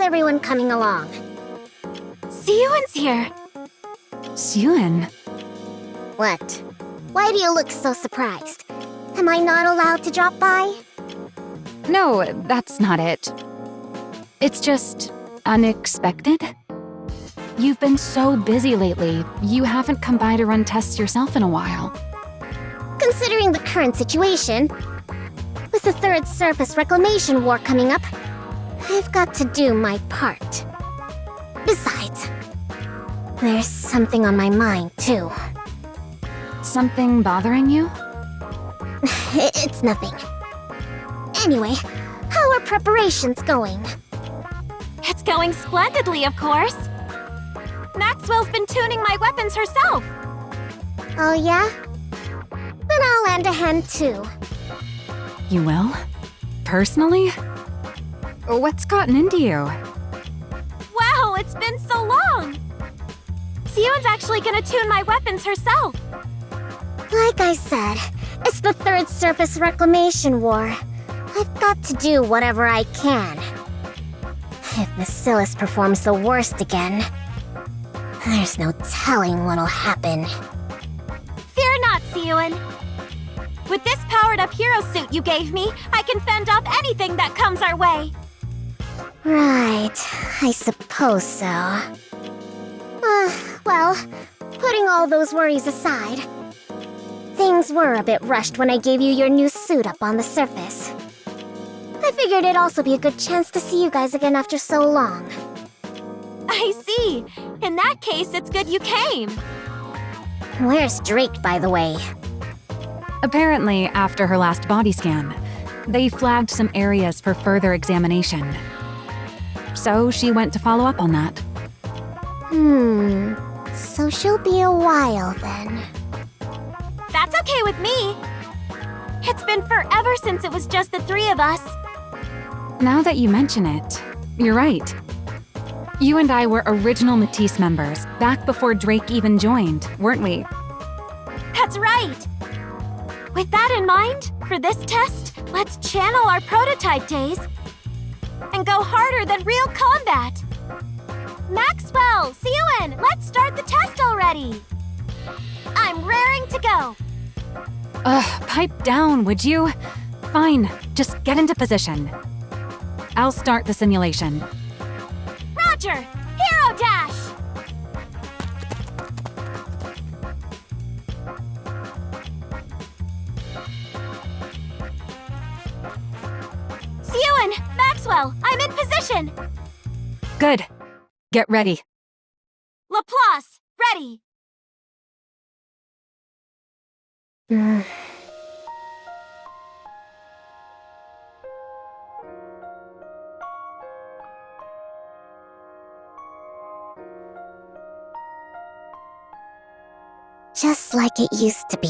everyone coming along? Siyuan's here. Siyuan? What? Why do you look so surprised? Am I not allowed to drop by? No, that's not it. It's just unexpected. You've been so busy lately, you haven't come by to run tests yourself in a while. Considering the current situation, with the Third Surface Reclamation War coming up, I've got to do my part. Besides, there's something on my mind, too. Something bothering you? It's nothing. Anyway, how are preparations going? It's going splendidly, of course. Maxwell's been tuning my weapons herself. Oh yeah? Then I'll lend a hand too. You will? Personally? What's gotten into you? Wow, it's been so long! Siyuan's actually gonna tune my weapons herself. Like I said, it's the Third Surface Reclamation War. I've got to do whatever I can. If Bacillus performs the worst again, there's no telling what'll happen. Fear not, Siyuan. With this powered-up hero suit you gave me, I can fend off anything that comes our way. Right, I suppose so. Well, putting all those worries aside, things were a bit rushed when I gave you your new suit up on the surface. I figured it'd also be a good chance to see you guys again after so long. I see. In that case, it's good you came. Where's Drake, by the way? Apparently, after her last body scan, they flagged some areas for further examination. So she went to follow up on that. So she'll be a while then. That's okay with me. It's been forever since it was just the three of us. Now that you mention it, you're right. You and I were original MATIS members back before Drake even joined, weren't we? That's right. With that in mind, for this test, let's channel our prototype days and go harder than real combat. Maxwell, Siyuan, let's start the test already. I'm raring to go. Pipe down, would you? Fine, just get into position. I'll start the simulation. Roger! Hero Dash! Siyuan, Maxwell, I'm in position! Good. Get ready. Laplace, ready! Just like it used to be.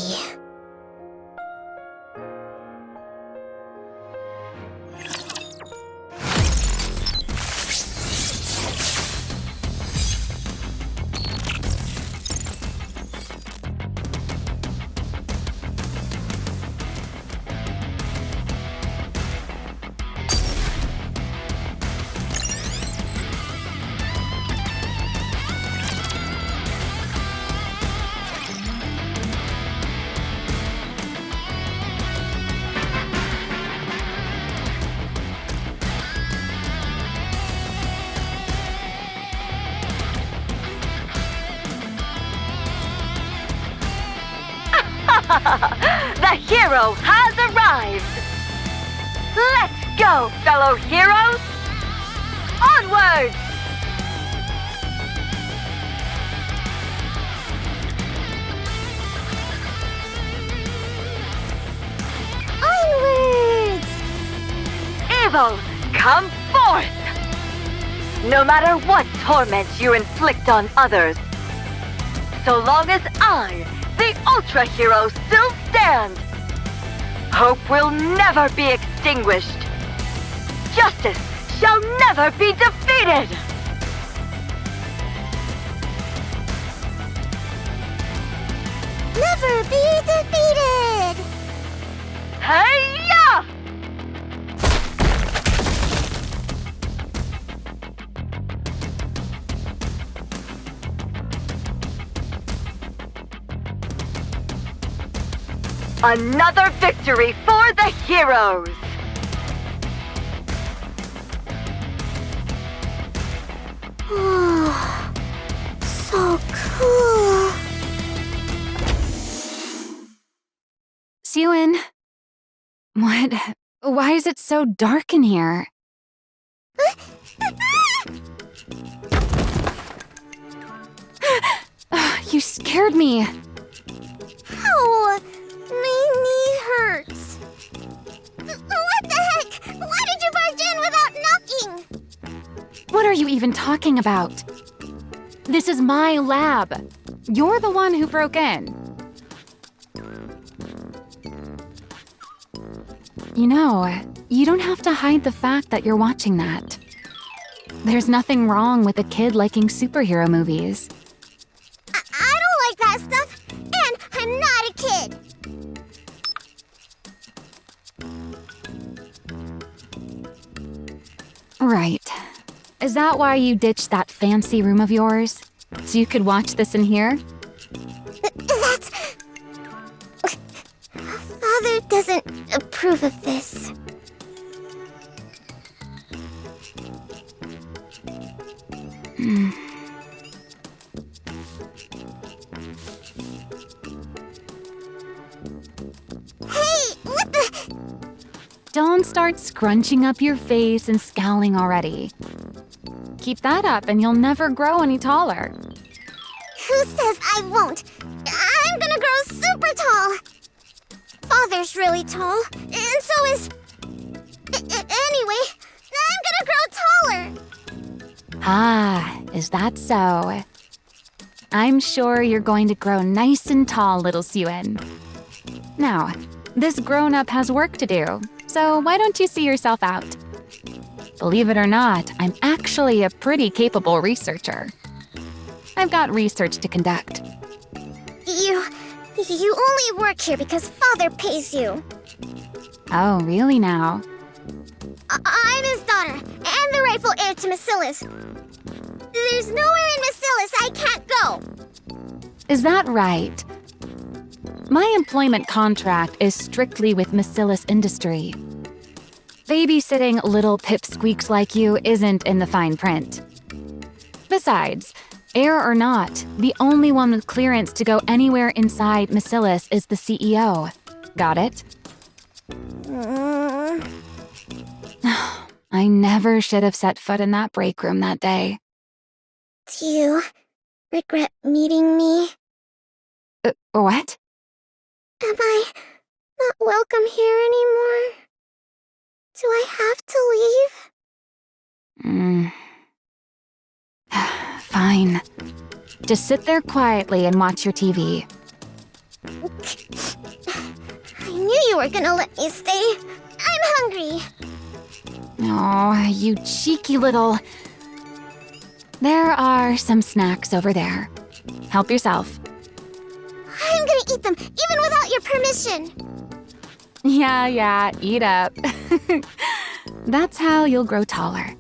The hero has arrived! Let's go, fellow heroes! Onward! Onwards! Evil, come forth! No matter what torment you inflict on others, so long as I, the Ultra Hero, still stand, hope will never be extinguished. Justice shall never be defeated! Never be defeated! Hey-ya! Another victory for the heroes! So cool. Sewin. What? Why is it so dark in here? You scared me. Ow! My knee hurts. What the heck? Why did you barge in without knocking? What are you even talking about? This is my lab. You're the one who broke in. You know, you don't have to hide the fact that you're watching that. There's nothing wrong with a kid liking superhero movies. I don't like that stuff, and I'm not a kid. Right. Is that why you ditched that fancy room of yours? So you could watch this in here? That's... Father doesn't approve of this. Hey, what the... Don't start scrunching up your face and scowling already. Keep that up and you'll never grow any taller. Who says I won't? I'm gonna grow super tall. Father's really tall, and so is... Anyway, I'm gonna grow taller. Ah, is that so? I'm sure you're going to grow nice and tall, little Sewin. Now, this grown-up has work to do, so why don't you see yourself out? Believe it or not, I'm actually a pretty capable researcher. I've got research to conduct. You only work here because Father pays you. Oh, really now? I'm his daughter, and the rightful heir to Macilis. There's nowhere in Macilis I can't go. Is that right? My employment contract is strictly with Macilis Industry. Babysitting little pipsqueaks like you isn't in the fine print. Besides, heir or not, the only one with clearance to go anywhere inside Macilis is the CEO. Got it? I never should have set foot in that break room that day. Do you regret meeting me? What? Am I not welcome here anymore? Do I have to leave? Fine. Just sit there quietly and watch your TV. I knew you were gonna let me stay. I'm hungry. Oh, you cheeky little... There are some snacks over there. Help yourself. I'm gonna eat them, even without your permission. Yeah, eat up. That's how you'll grow taller.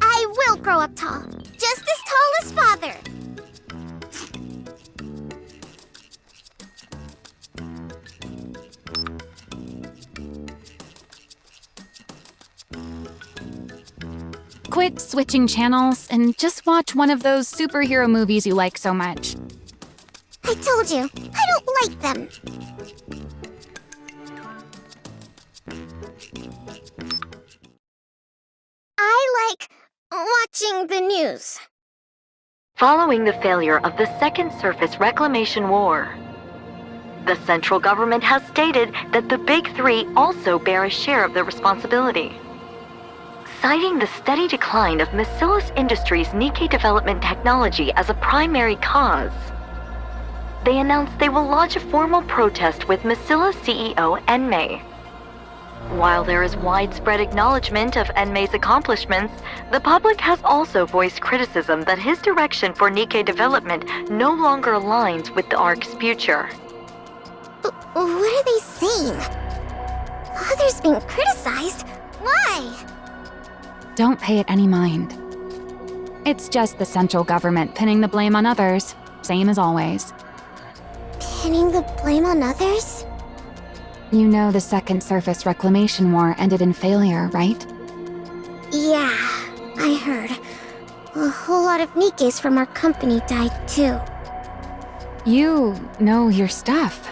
I will grow up tall, just as tall as Father. Quit switching channels and just watch one of those superhero movies you like so much. I told you, I don't like them. I like watching the news. Following the failure of the Second Surface Reclamation War, the central government has stated that the Big Three also bear a share of the responsibility. Citing the steady decline of Macilis Industries' Nikke development technology as a primary cause, they announced they will launch a formal protest with Macilis CEO Enmei. While there is widespread acknowledgement of Enmei's accomplishments, the public has also voiced criticism that his direction for Nikke development no longer aligns with the ARC's future. What are they saying? Father's being criticized? Why? Don't pay it any mind. It's just the central government pinning the blame on others, same as always. Pinning the blame on others? You know the second surface reclamation war ended in failure, right? Yeah, I heard. A whole lot of Nikkes from our company died too. You know your stuff.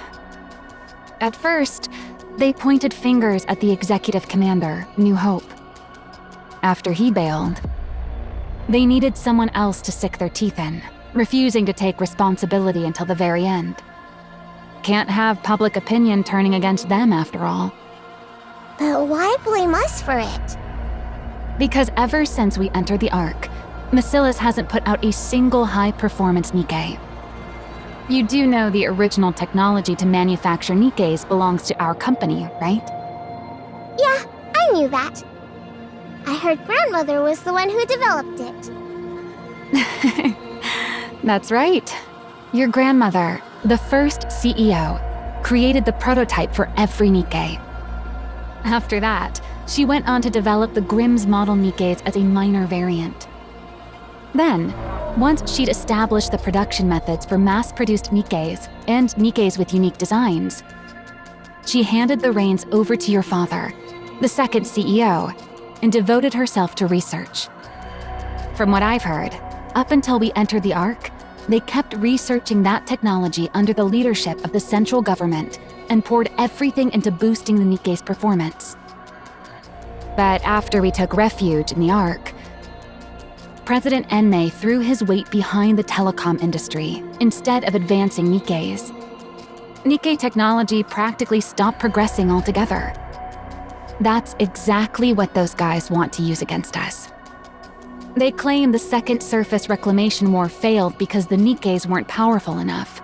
At first, they pointed fingers at the executive commander, New Hope. After he bailed, they needed someone else to sink their teeth in, refusing to take responsibility until the very end. Can't have public opinion turning against them after all. But why blame us for it? Because ever since we entered the Ark, MATIS hasn't put out a single high-performance Nikke. You do know the original technology to manufacture Nikkes belongs to our company, right? Yeah, I knew that. I heard grandmother was the one who developed it. That's right. Your grandmother, the first CEO, created the prototype for every Nikke. After that, she went on to develop the Grimm's model Nikkes as a minor variant. Then, once she'd established the production methods for mass-produced Nikkes and Nikkes with unique designs, she handed the reins over to your father, the second CEO, and devoted herself to research. From what I've heard, up until we entered the Ark, they kept researching that technology under the leadership of the central government and poured everything into boosting the Nikke's performance. But after we took refuge in the Ark, President Enmei threw his weight behind the telecom industry instead of advancing Nikkes. Nikke technology practically stopped progressing altogether. That's exactly what those guys want to use against us. They claim the second surface reclamation war failed because the Nikkes weren't powerful enough.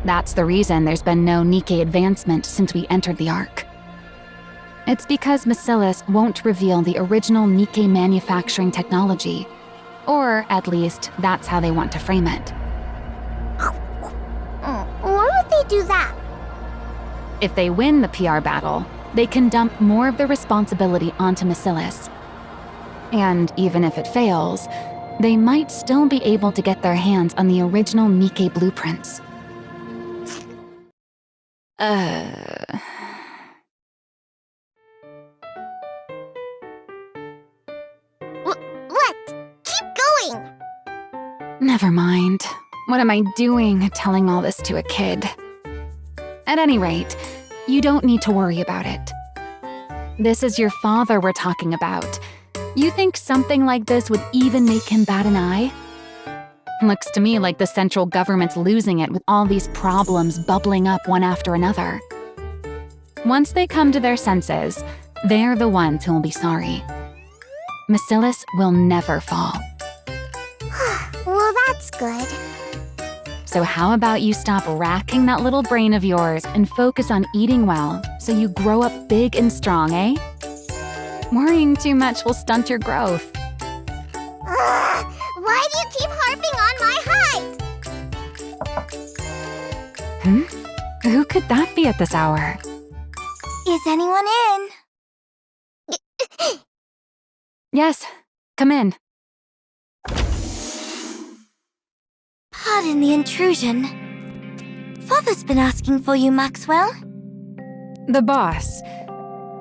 That's the reason there's been no Nikke advancement since we entered the Ark. It's because MATIS won't reveal the original Nikke manufacturing technology, or at least that's how they want to frame it. Why would they do that? If they win the PR battle, they can dump more of the responsibility onto MATIS. And even if it fails, they might still be able to get their hands on the original Nikke blueprints. What? Keep going! Never mind. What am I doing telling all this to a kid? At any rate, you don't need to worry about it. This is your father we're talking about. You think something like this would even make him bat an eye? Looks to me like the central government's losing it with all these problems bubbling up one after another. Once they come to their senses, they're the ones who will be sorry. MATIS will never fall. Well, that's good. So how about you stop racking that little brain of yours and focus on eating well so you grow up big and strong, eh? Worrying too much will stunt your growth. Why do you keep harping on my height? Who could that be at this hour? Is anyone in? Yes, come in. Pardon the intrusion. Father's been asking for you, Maxwell. The boss.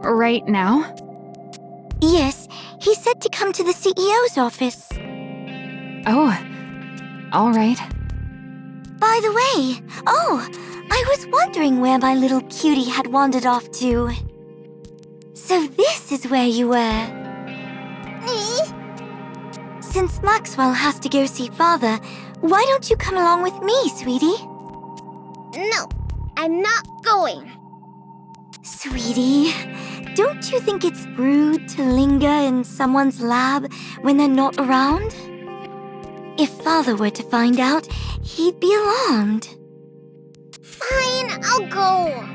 Right now? Yes, he said to come to the CEO's office. Oh, all right. By the way, I was wondering where my little cutie had wandered off to. So this is where you were. Since Maxwell has to go see Father, why don't you come along with me, sweetie? No, I'm not going. Sweetie, don't you think it's rude to linger in someone's lab when they're not around? If Father were to find out, he'd be alarmed. Fine, I'll go.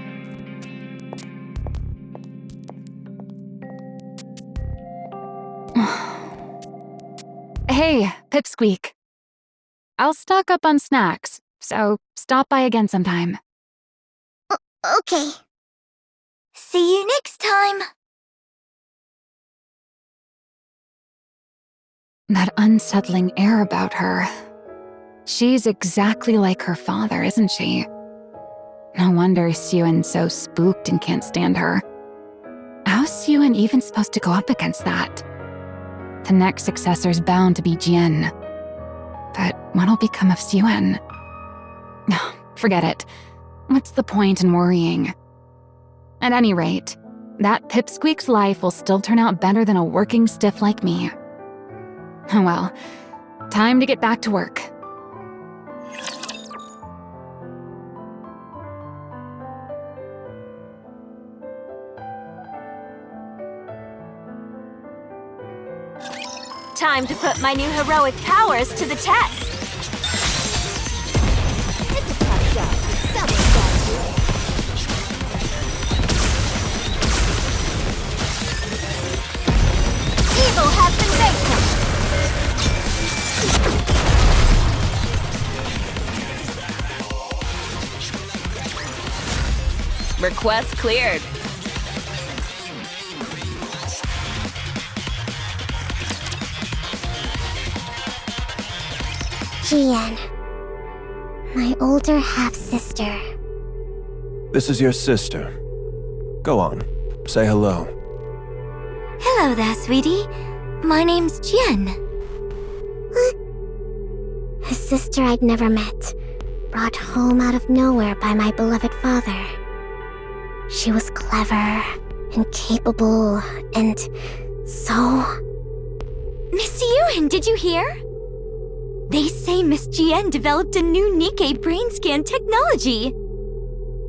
Hey, Pipsqueak. I'll stock up on snacks, so stop by again sometime. Okay. See you next time. That unsettling air about her. She's exactly like her father, isn't she? No wonder Suyun's so spooked and can't stand her. How's Suyun even supposed to go up against that? The next successor's bound to be Jian. But what'll become of Suyun? Forget it. What's the point in worrying? At any rate, that pipsqueak's life will still turn out better than a working stiff like me. Oh well, time to get back to work. Time to put my new heroic powers to the test. It's a tough job, but someone's gotta do it. Evil has been vanquished. Request cleared. Jian. My older half-sister. This is your sister. Go on, say hello. Hello there, sweetie. My name's Jian. A sister I'd never met, brought home out of nowhere by my beloved father. She was clever and capable and so... Miss Yuen, did you hear? They say Miss Jian developed a new Nikke brain scan technology.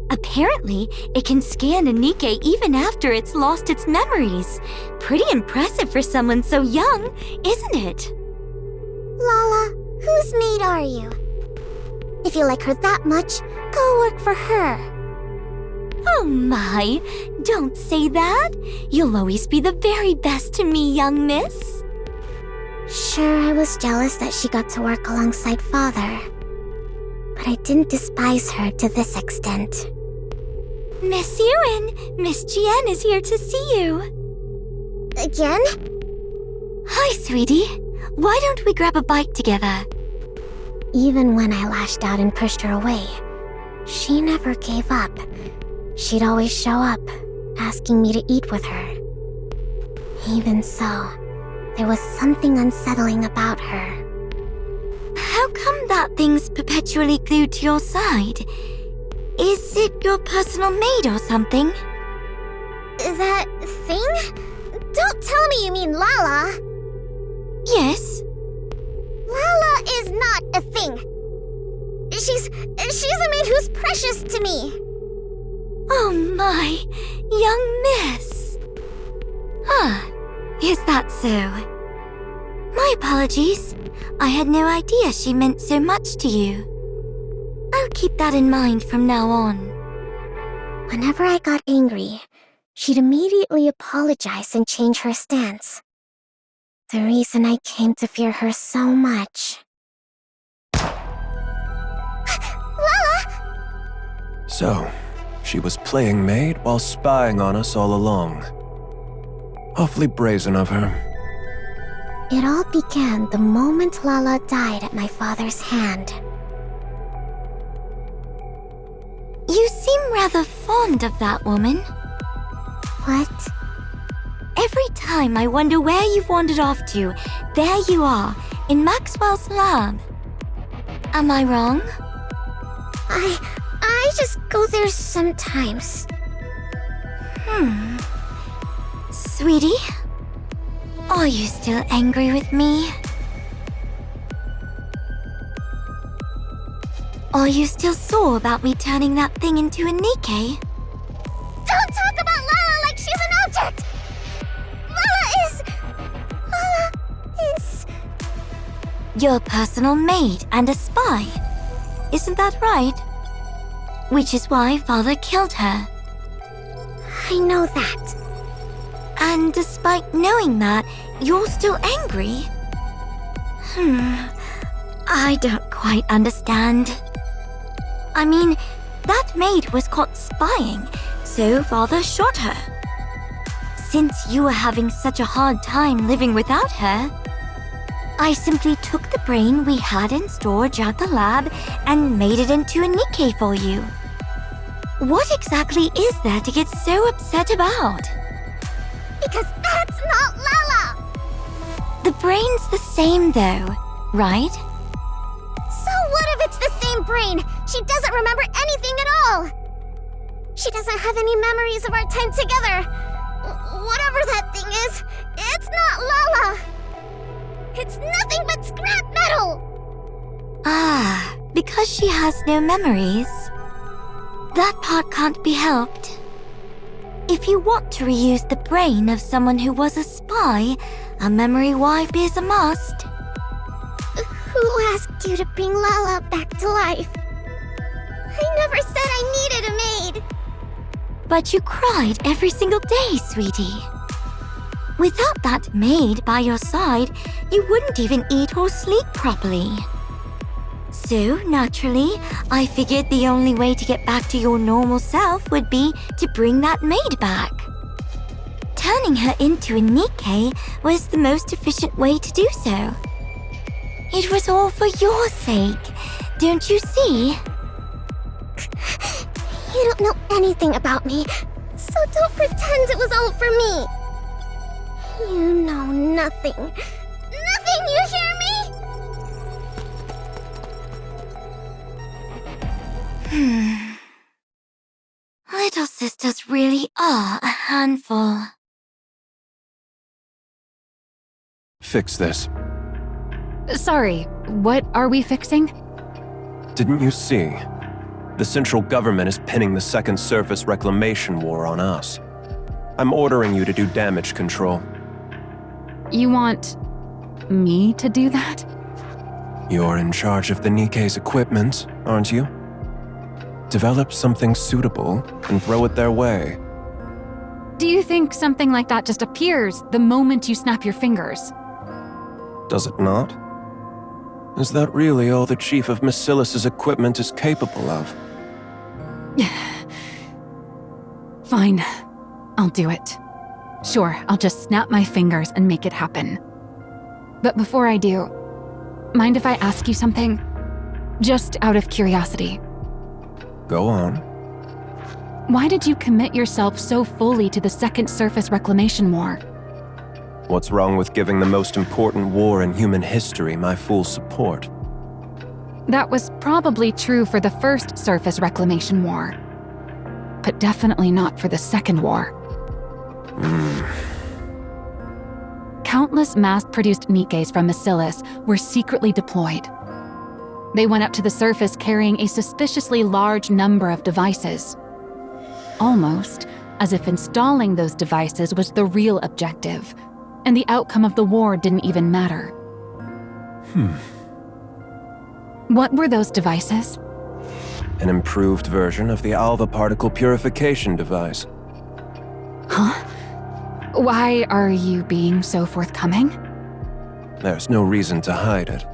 Apparently, it can scan a Nikke even after it's lost its memories. Pretty impressive for someone so young, isn't it? Lala, whose maid are you? If you like her that much, go work for her. Oh my, don't say that. You'll always be the very best to me, young miss. Sure, I was jealous that she got to work alongside father. But I didn't despise her to this extent. Miss Yuen, Miss Jian is here to see you. Again? Hi, sweetie. Why don't we grab a bite together? Even when I lashed out and pushed her away, she never gave up. She'd always show up, asking me to eat with her. Even so, there was something unsettling about her. How come that thing's perpetually glued to your side? Is it your personal maid or something? That thing? Don't tell me you mean Lala. Yes. Lala is not a thing. She's a maid who's precious to me. Oh my, young miss. Ah, is that so? My apologies. I had no idea she meant so much to you. I'll keep that in mind from now on. Whenever I got angry, she'd immediately apologize and change her stance. The reason I came to fear her so much. Lala! So, she was playing maid while spying on us all along. Awfully brazen of her. It all began the moment Lala died at my father's hand. You seem rather fond of that woman. What? Every time I wonder where you've wandered off to, there you are, in Maxwell's lab. Am I wrong? I just go there sometimes. Sweetie, are you still angry with me? Are you still sore about me turning that thing into a Nikke? Don't talk about Lala like she's an object! Lala is... Your personal maid and a spy. Isn't that right? Which is why Father killed her. I know that. And despite knowing that, you're still angry? I don't quite understand. I mean, that maid was caught spying, so Father shot her. Since you were having such a hard time living without her, I simply took the brain we had in storage at the lab and made it into a Nikke for you. What exactly is there to get so upset about? Because that's not Lala! The brain's the same though, right? So what if it's the same brain? She doesn't remember anything at all! She doesn't have any memories of our time together. Whatever that thing is, it's not Lala! It's nothing but scrap metal! Ah, because she has no memories. That part can't be helped. If you want to reuse the brain of someone who was a spy, a memory wipe is a must. Who asked you to bring Lala back to life? I never said I needed a maid. But you cried every single day, sweetie. Without that maid by your side, you wouldn't even eat or sleep properly. So, naturally, I figured the only way to get back to your normal self would be to bring that maid back. Turning her into a Nikke was the most efficient way to do so. It was all for your sake, don't you see? You don't know anything about me, so don't pretend it was all for me. You know nothing. Nothing, you hear me? Little sisters really are a handful. Fix this. Sorry, what are we fixing? Didn't you see? The central government is pinning the Second Surface Reclamation War on us. I'm ordering you to do damage control. You want me to do that? You're in charge of the Nikke's equipment, aren't you? Develop something suitable and throw it their way. Do you think something like that just appears the moment you snap your fingers? Does it not? Is that really all the Chief of Macilis's equipment is capable of? Fine, I'll do it. Sure, I'll just snap my fingers and make it happen. But before I do, mind if I ask you something? Just out of curiosity. Go on. Why did you commit yourself so fully to the Second Surface Reclamation War? What's wrong with giving the most important war in human history my full support? That was probably true for the First Surface Reclamation War, but definitely not for the Second War. Countless mass-produced Nikkes from Macilis were secretly deployed. They went up to the surface carrying a suspiciously large number of devices. Almost as if installing those devices was the real objective, and the outcome of the war didn't even matter. What were those devices? An improved version of the alpha particle purification device. Huh? Why are you being so forthcoming? There's no reason to hide it.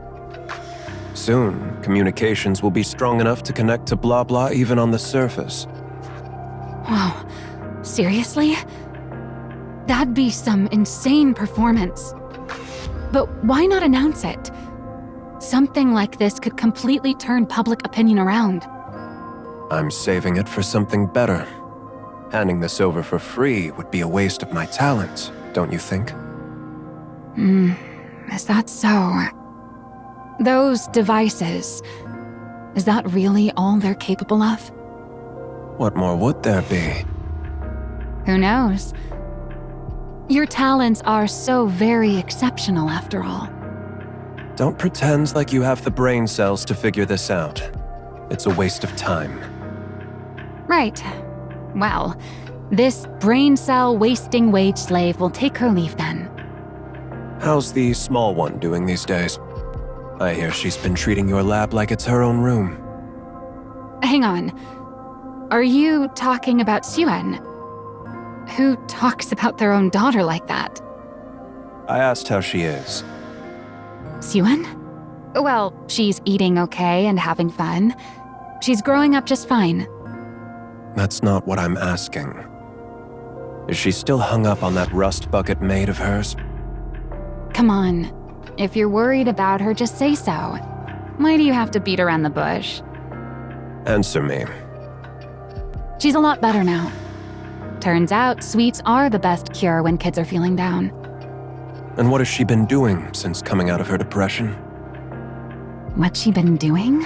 Soon, communications will be strong enough to connect to blah blah even on the surface. Wow, seriously? That'd be some insane performance. But why not announce it? Something like this could completely turn public opinion around. I'm saving it for something better. Handing this over for free would be a waste of my talent, don't you think? Is that so? Those devices, is that really all they're capable of? What more would there be? Who knows? Your talents are so very exceptional after all. Don't pretend like you have the brain cells to figure this out. It's a waste of time. Right. Well, this brain cell wasting wage slave will take her leave then. How's the small one doing these days? I hear she's been treating your lab like it's her own room. Hang on. Are you talking about Suen? Who talks about their own daughter like that? I asked how she is. Suen? Well, she's eating okay and having fun. She's growing up just fine. That's not what I'm asking. Is she still hung up on that rust bucket maid of hers? Come on. If you're worried about her, just say so. Why do you have to beat around the bush? Answer me. She's a lot better now. Turns out sweets are the best cure when kids are feeling down. And what has she been doing since coming out of her depression? What's she been doing?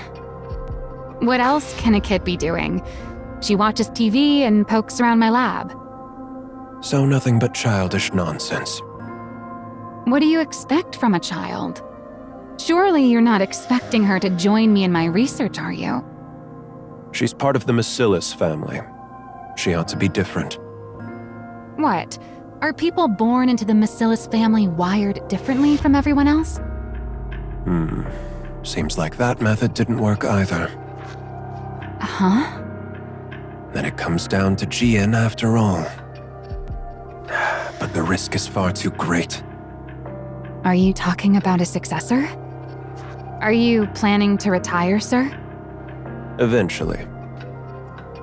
What else can a kid be doing? She watches TV and pokes around my lab. So nothing but childish nonsense. What do you expect from a child? Surely you're not expecting her to join me in my research, are you? She's part of the MATIS family. She ought to be different. What? Are people born into the MATIS family wired differently from everyone else? Seems like that method didn't work either. Huh? Then it comes down to Jian after all. But the risk is far too great. Are you talking about a successor? Are you planning to retire, sir? Eventually.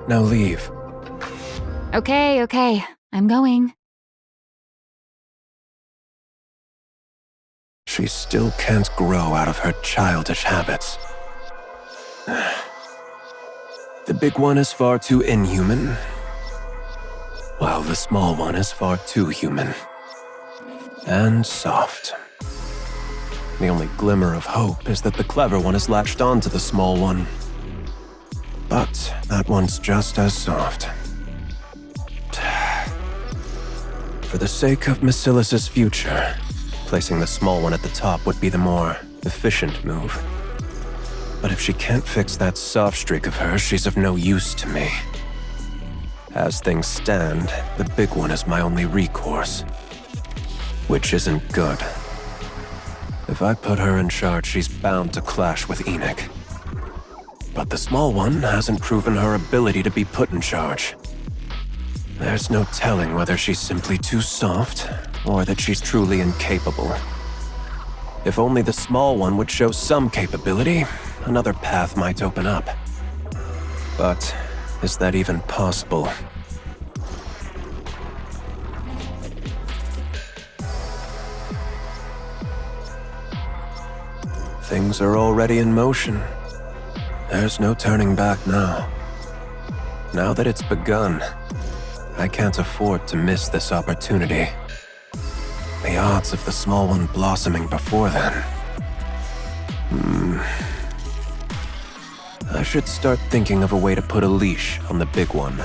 Now leave. Okay. I'm going. She still can't grow out of her childish habits. The big one is far too inhuman, while the small one is far too human. And soft. The only glimmer of hope is that the clever one has latched onto the small one. But that one's just as soft. For the sake of MATIS' future, placing the small one at the top would be the more efficient move. But if she can't fix that soft streak of hers, she's of no use to me. As things stand, the big one is my only recourse. Which isn't good. If I put her in charge, she's bound to clash with Enoch. But the small one hasn't proven her ability to be put in charge. There's no telling whether she's simply too soft, or that she's truly incapable. If only the small one would show some capability, another path might open up. But is that even possible? Things are already in motion. There's no turning back now. Now that it's begun, I can't afford to miss this opportunity. The odds of the small one blossoming before then. I should start thinking of a way to put a leash on the big one.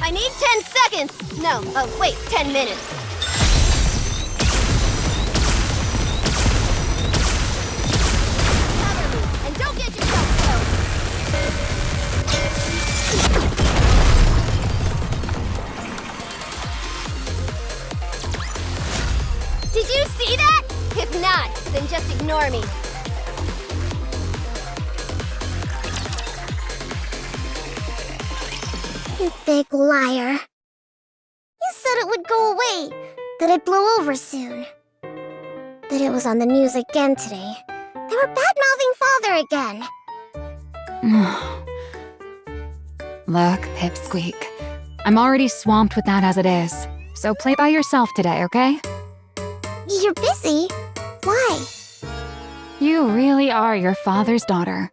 I need 10 seconds! No, oh wait, 10 minutes. Cover me, and don't get yourself killed! Did you see that? If not, then just ignore me. You big liar. You said it would go away, that it blew over soon. That it was on the news again today. They were bad-mouthing Father again. Look, Pipsqueak. I'm already swamped with that as it is. So play by yourself today, okay? You're busy. Why? You really are your father's daughter.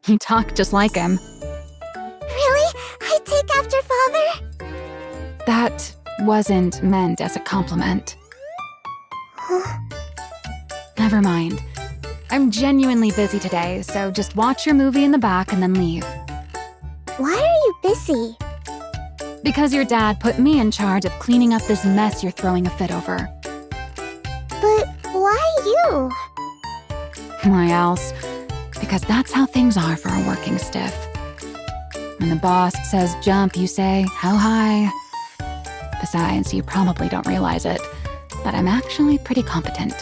You talk just like him. Really? I take after Father? That wasn't meant as a compliment. Huh? Never mind. I'm genuinely busy today, so just watch your movie in the back and then leave. Why are you busy? Because your dad put me in charge of cleaning up this mess you're throwing a fit over. But why you? Why else? Because that's how things are for a working stiff. When the boss says jump, you say, how high? Besides, you probably don't realize it, but I'm actually pretty competent.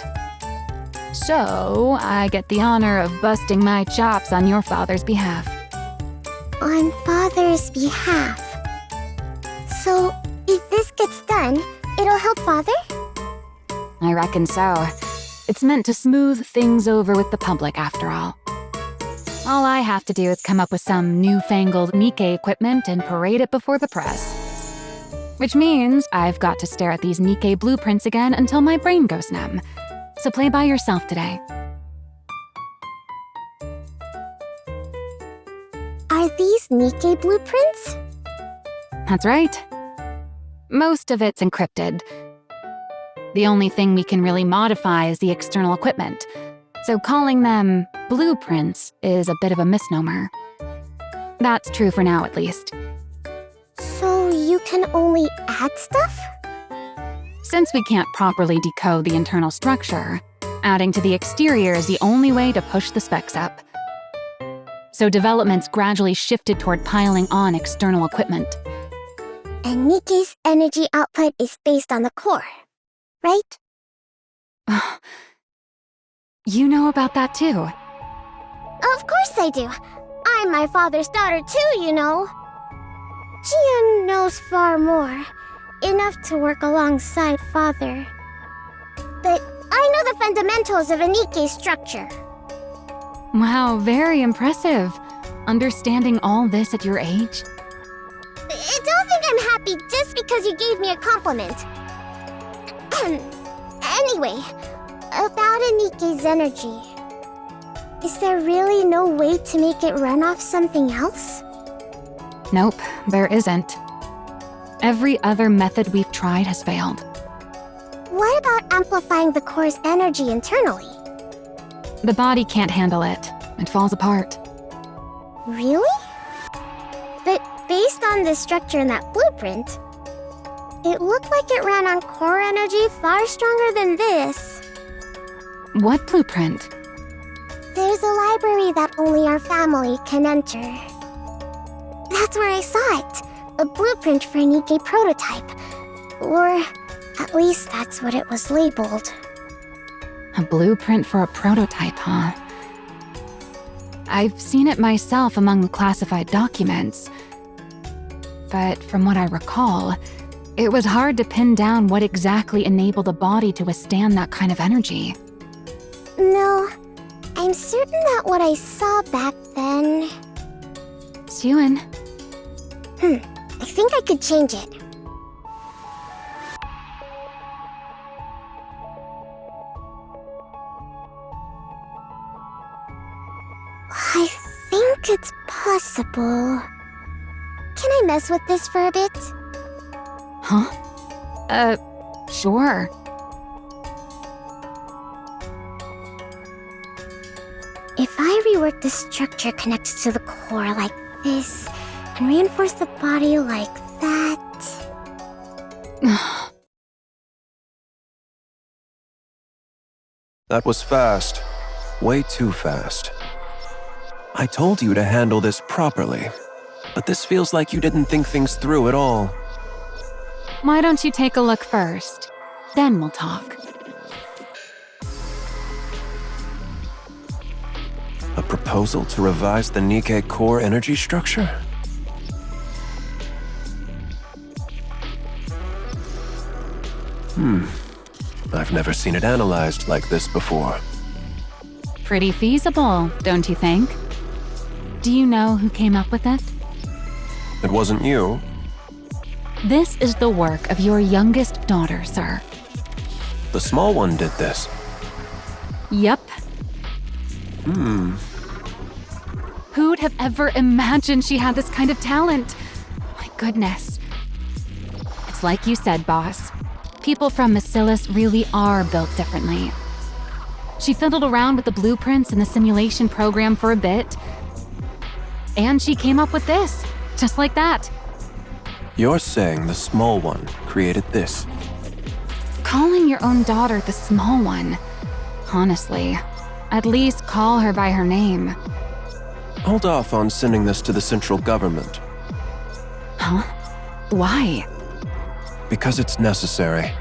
So, I get the honor of busting my chops on your father's behalf. On Father's behalf. So, if this gets done, it'll help Father? I reckon so. It's meant to smooth things over with the public, after all. All I have to do is come up with some newfangled Nikke equipment and parade it before the press. Which means I've got to stare at these Nikke blueprints again until my brain goes numb. So play by yourself today. Are these Nikke blueprints? That's right. Most of it's encrypted. The only thing we can really modify is the external equipment, so calling them blueprints is a bit of a misnomer. That's true for now, at least. So you can only add stuff? Since we can't properly decode the internal structure, adding to the exterior is the only way to push the specs up. So developments gradually shifted toward piling on external equipment. And Nikke's energy output is based on the core, right? You know about that too. Of course I do. I'm my father's daughter too, you know. Jian knows far more. Enough to work alongside father. But I know the fundamentals of a Nikke structure. Wow, very impressive. Understanding all this at your age? Don't think I'm happy just because you gave me a compliment. Anyway, about a Nikke's energy. Is there really no way to make it run off something else? Nope, there isn't. Every other method we've tried has failed. What about amplifying the core's energy internally? The body can't handle it. It falls apart. Really? But based on the structure in that blueprint, it looked like it ran on core energy far stronger than this. What blueprint? There's a library that only our family can enter. That's where I saw it. A blueprint for a Nikke prototype. Or at least that's what it was labeled. A blueprint for a prototype, huh? I've seen it myself among the classified documents. But from what I recall, it was hard to pin down what exactly enabled the body to withstand that kind of energy. No, I'm certain that what I saw back then... Suen. I think I could change it. I think it's possible. Can I mess with this for a bit? Huh? Sure. If I rework the structure connected to the core like this, and reinforce the body like that... That was fast. Way too fast. I told you to handle this properly, but this feels like you didn't think things through at all. Why don't you take a look first? Then we'll talk. A proposal to revise the Nikke core energy structure? I've never seen it analyzed like this before. Pretty feasible, don't you think? Do you know who came up with it? It wasn't you. This is the work of your youngest daughter, sir. The small one did this. Yep. Who'd have ever imagined she had this kind of talent? My goodness. It's like you said, boss. People from MATIS really are built differently. She fiddled around with the blueprints and the simulation program for a bit. And she came up with this, just like that. You're saying the small one created this? Calling your own daughter the small one. Honestly, at least call her by her name. Hold off on sending this to the central government. Huh? Why? Because it's necessary.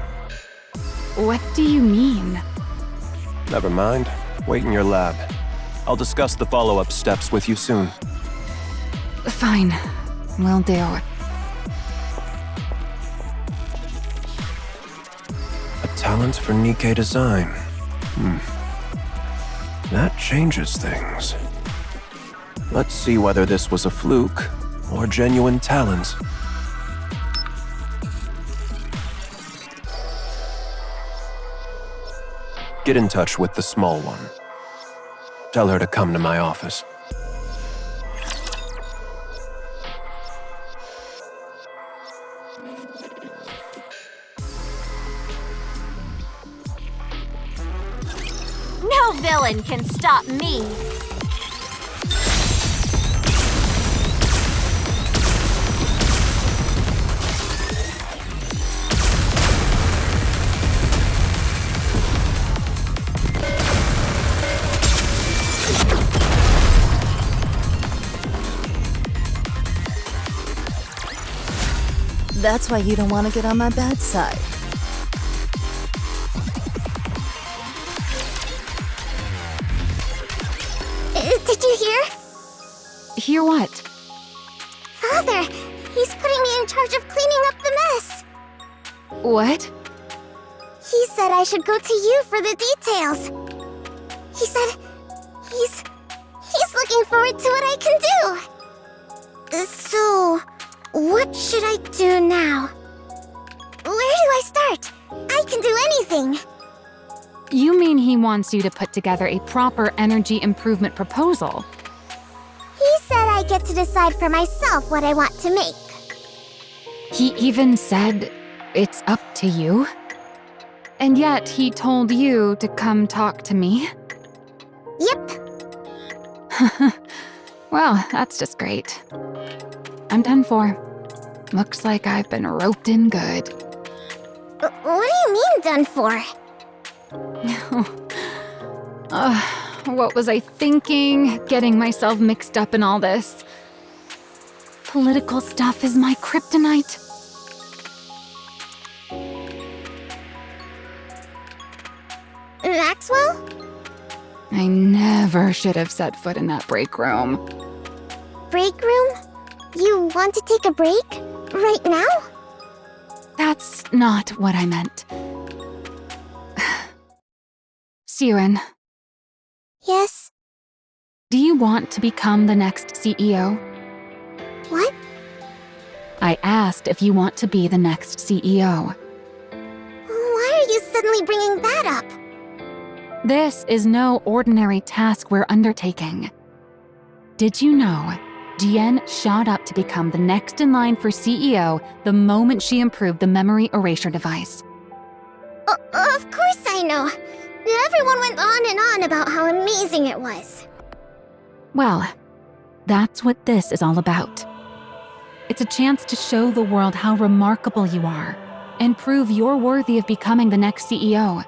What do you mean? Never mind. Wait in your lab. I'll discuss the follow-up steps with you soon. Fine. Will do. A talent for Nikke design. That changes things. Let's see whether this was a fluke or genuine talent. Get in touch with the small one. Tell her to come to my office. No villain can stop me. That's why you don't want to get on my bad side. Did you hear? Hear what? Father, he's putting me in charge of cleaning up the mess. What? He said I should go to you for the details. He said he's looking forward to what I can do. So, what should I do now? Where do I start? I can do anything. You mean he wants you to put together a proper energy improvement proposal? He said I get to decide for myself what I want to make. He even said it's up to you? And yet he told you to come talk to me? Yep. Well, that's just great. I'm done for. Looks like I've been roped in good. What do you mean done for? What was I thinking? Getting myself mixed up in all this. Political stuff is my kryptonite. Maxwell? I never should have set foot in that break room. Break room? You want to take a break? Right now? That's not what I meant. Siren, Yes. do you want to become the next CEO? What? I asked if you want to be the next CEO. Why are you suddenly bringing that up? This is no ordinary task we're undertaking. Did you know Jian shot up to become the next in line for CEO the moment she improved the memory erasure device? Of course I know. Everyone went on and on about how amazing it was. Well, that's what this is all about. It's a chance to show the world how remarkable you are and prove you're worthy of becoming the next CEO.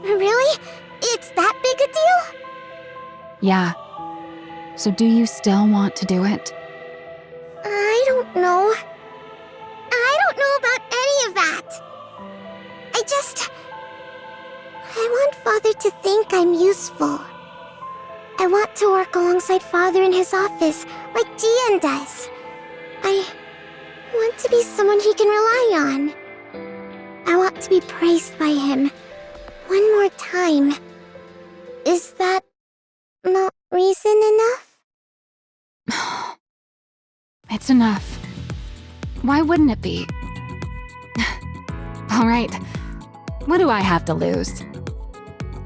Really? It's that big a deal? Yeah. So do you still want to do it? I don't know. I don't know about any of that. I want Father to think I'm useful. I want to work alongside Father in his office, like Jian does. I want to be someone he can rely on. I want to be praised by him. One more time. Is that not reason enough? It's enough. Why wouldn't it be? All right. What do I have to lose?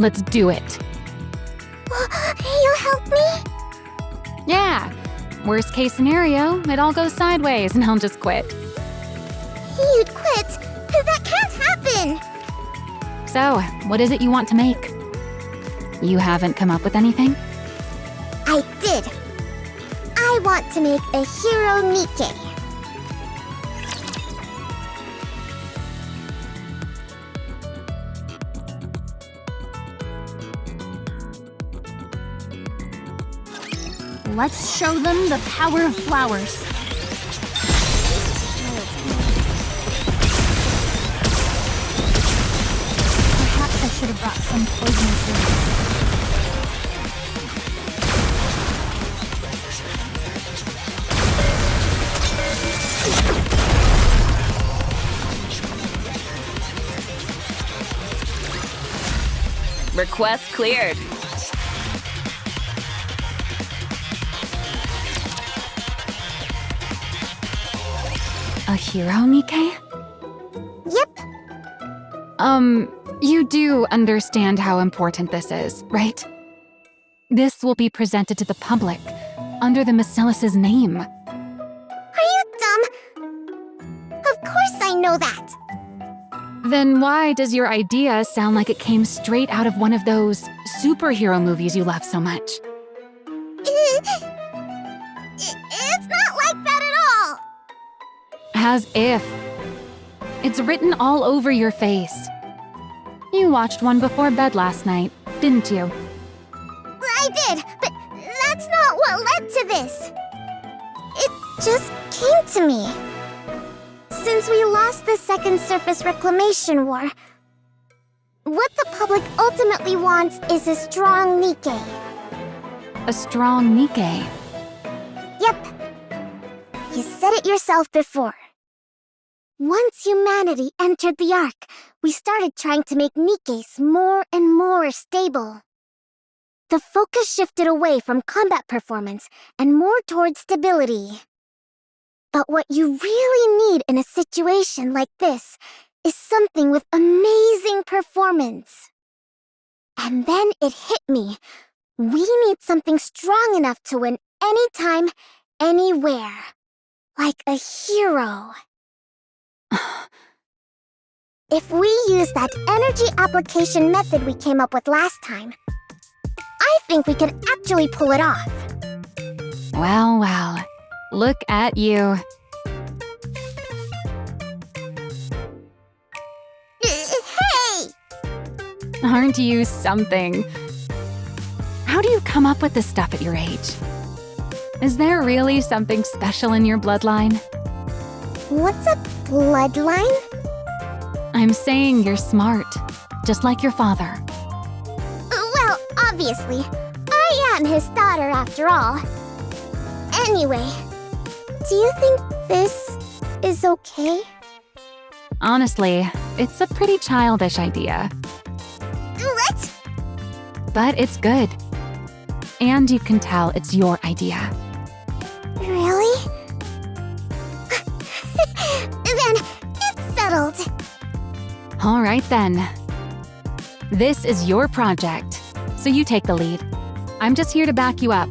Let's do it. You'll help me? Yeah. Worst case scenario, it all goes sideways and I'll just quit. You'd quit? That can't happen! So, what is it you want to make? You haven't come up with anything? I did. I want to make a hero Nikke. Let's show them the power of flowers. Perhaps I should have brought some poisonous Request cleared. A hero, Nikke? Yep. You do understand how important this is, right? This will be presented to the public under the Basilis's name. Are you dumb? Of course I know that. Then why does your idea sound like it came straight out of one of those superhero movies you love so much? It's not like that at all. As if. It's written all over your face. You watched one before bed last night, didn't you? I did, but that's not what led to this. It just came to me. Since we lost the second surface reclamation war, what the public ultimately wants is a strong Nikke. A strong Nikke. Yep. You said it yourself before. Once humanity entered the Ark, we started trying to make Nikkes more and more stable. The focus shifted away from combat performance and more towards stability. But what you really need in a situation like this is something with amazing performance. And then it hit me. We need something strong enough to win anytime, anywhere. Like a hero. If we use that energy application method we came up with last time, I think we could actually pull it off. Well, well. Look at you. Hey! Aren't you something? How do you come up with this stuff at your age? Is there really something special in your bloodline? What's a bloodline? I'm saying you're smart, just like your father. Well, obviously. I am his daughter after all. Anyway, do you think this is okay? Honestly, it's a pretty childish idea. What? But it's good. And you can tell it's your idea. Really? Then it's settled. All right then. This is your project, so you take the lead. I'm just here to back you up.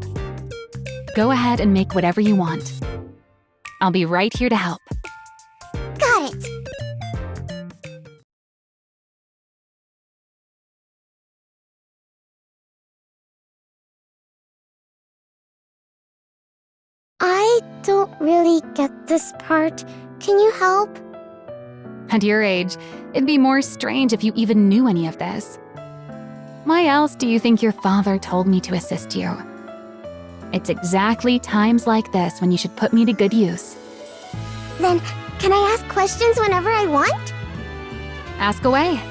Go ahead and make whatever you want. I'll be right here to help. Got it. I don't really get this part. Can you help? At your age, it'd be more strange if you even knew any of this. Why else do you think your father told me to assist you? It's exactly times like this when you should put me to good use. Then, can I ask questions whenever I want? Ask away.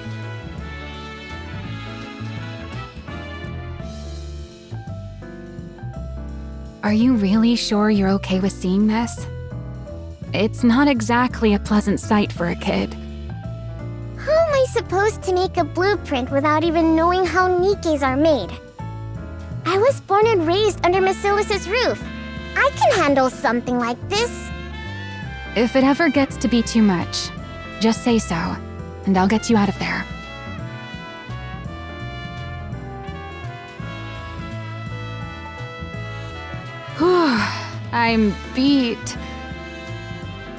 Are you really sure you're okay with seeing this? It's not exactly a pleasant sight for a kid. How am I supposed to make a blueprint without even knowing how Nikkes are made? I was born and raised under Basilis's roof. I can handle something like this. If it ever gets to be too much, just say so, and I'll get you out of there. Whew, I'm beat.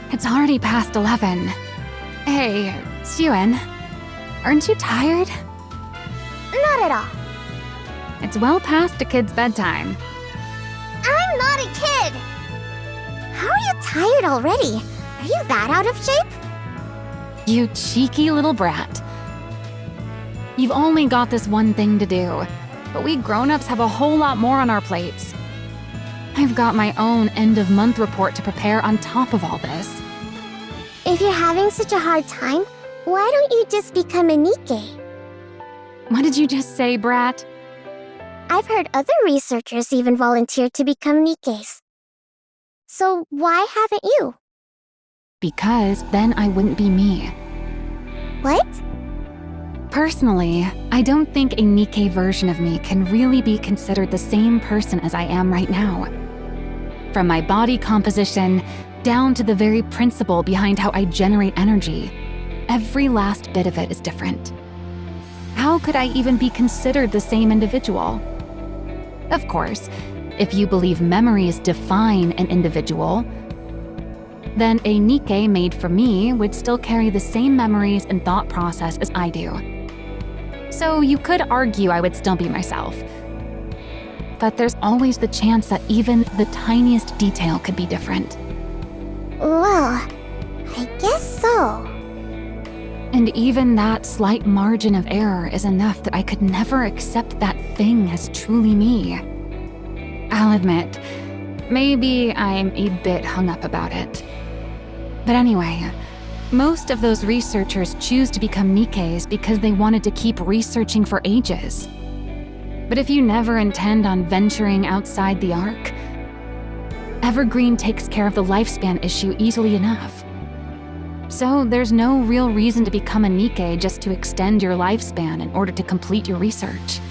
It's already past 11. Hey, Suen, aren't you tired? Not at all. It's well past a kid's bedtime. I'm not a kid. How are you tired already? Are you that out of shape? You cheeky little brat. You've only got this one thing to do, but we grown-ups have a whole lot more on our plates. I've got my own end-of-month report to prepare on top of all this. If you're having such a hard time, why don't you just become a Nikke? What did you just say, brat? I've heard other researchers even volunteer to become Nikkes. So why haven't you? Because then I wouldn't be me. What? Personally, I don't think a Nikke version of me can really be considered the same person as I am right now. From my body composition, down to the very principle behind how I generate energy, every last bit of it is different. how could I even be considered the same individual? Of course, if you believe memories define an individual, then a Nikke made for me would still carry the same memories and thought process as I do. So you could argue I would still be myself. But there's always the chance that even the tiniest detail could be different. Well, I guess so. And even that slight margin of error is enough that I could never accept that thing as truly me. I'll admit, maybe I'm a bit hung up about it. But anyway, most of those researchers choose to become Nikkes because they wanted to keep researching for ages. But if you never intend on venturing outside the arc, Evergreen takes care of the lifespan issue easily enough. So there's no real reason to become a Nikke just to extend your lifespan in order to complete your research.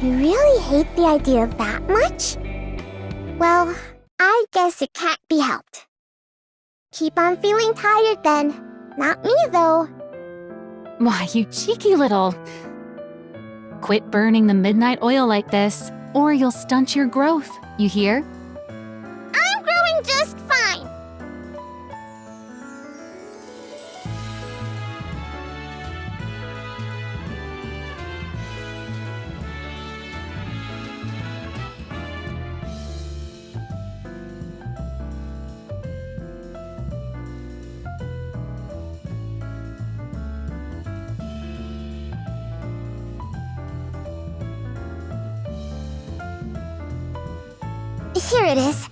You really hate the idea that much? Well, I guess it can't be helped. Keep on feeling tired then. Not me, though. Why, you cheeky little... Quit burning the midnight oil like this, or you'll stunt your growth, you hear? I'm growing just fine. Here it is.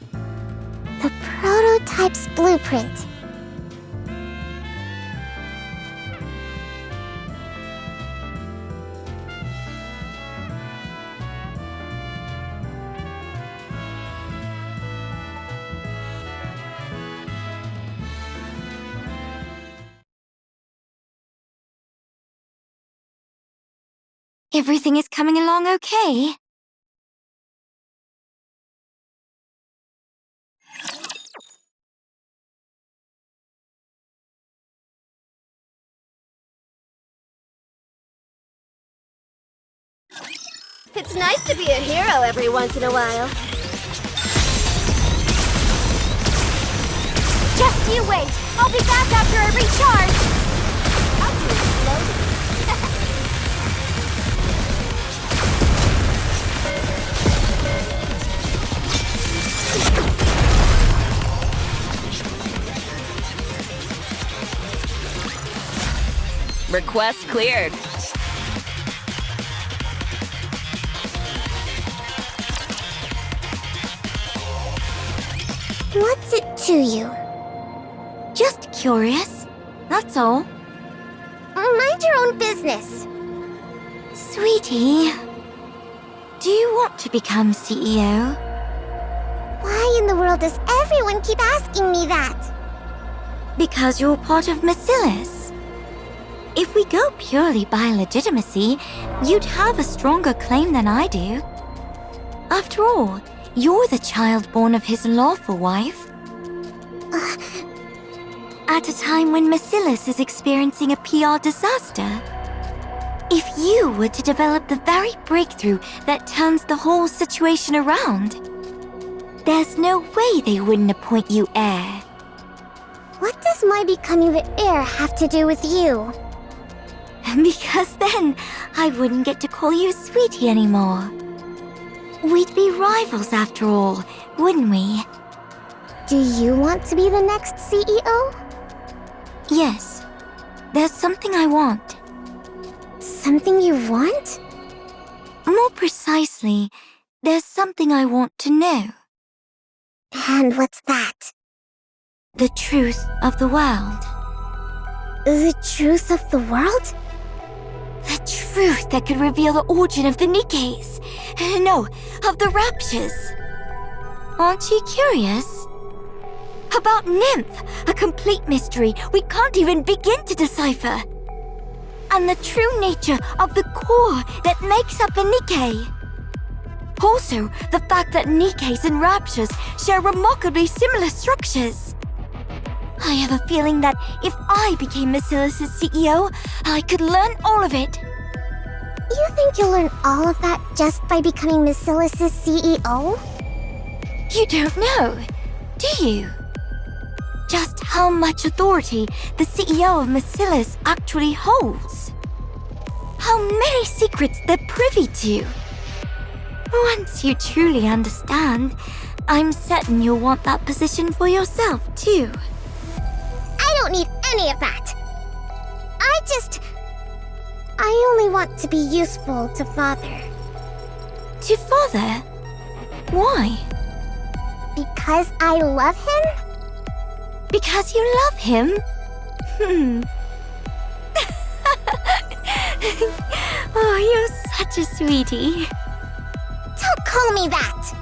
The prototype's blueprint. Everything is coming along okay? It's nice to be a hero every once in a while. Just you wait! I'll be back after I recharge! I'll do it slowly. Request cleared. What's it to you? Just curious, that's all. Mind your own business. Sweetie, do you want to become CEO? Why in the world does everyone keep asking me that? Because you're part of MATIS. If we go purely by legitimacy, you'd have a stronger claim than I do. After all, you're the child born of his lawful wife. At a time when MATIS is experiencing a PR disaster. If you were to develop the very breakthrough that turns the whole situation around, there's no way they wouldn't appoint you heir. What does my becoming the heir have to do with you? Because then I wouldn't get to call you sweetie anymore. We'd be rivals after all, wouldn't we? Do you want to be the next CEO? Yes. There's something I want. Something you want? More precisely, there's something I want to know. And what's that? The truth of the world. The truth of the world? The truth that could reveal the origin of the Nikkes. No, of the Raptures. Aren't you curious? About Nymph, a complete mystery we can't even begin to decipher. And the true nature of the core that makes up a Nikke. Also, the fact that Nikkes and Raptures share remarkably similar structures. I have a feeling that if I became MATIS' CEO, I could learn all of it. You think you'll learn all of that just by becoming Macilis' CEO? You don't know, do you? Just how much authority the CEO of Macilis actually holds. How many secrets they're privy to. Once you truly understand, I'm certain you'll want that position for yourself, too. I don't need any of that. I only want to be useful to Father. To Father? Why? Because I love him? Because you love him? Oh, you're such a sweetie. Don't call me that!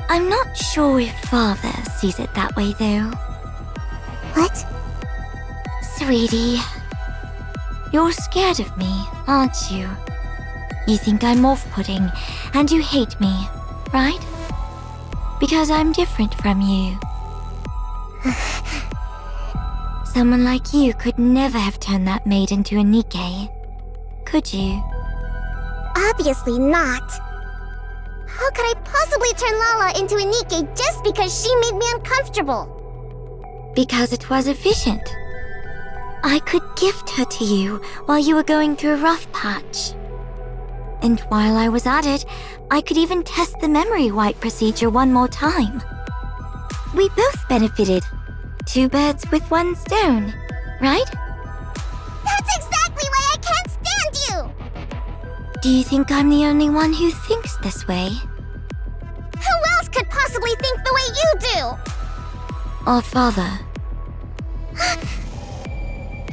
I'm not sure if Father sees it that way, though. What? Sweetie, you're scared of me, aren't you? You think I'm off-putting, and you hate me, right? Because I'm different from you. Someone like you could never have turned that maid into a Nikke, could you? Obviously not. How could I possibly turn Lala into a Nikke just because she made me uncomfortable? Because it was efficient. I could gift her to you while you were going through a rough patch. And while I was at it, I could even test the memory wipe procedure one more time. We both benefited. 2 birds with 1 stone, right? That's exactly why I can't stand you! Do you think I'm the only one who thinks this way? Who else could possibly think the way you do? Or Father?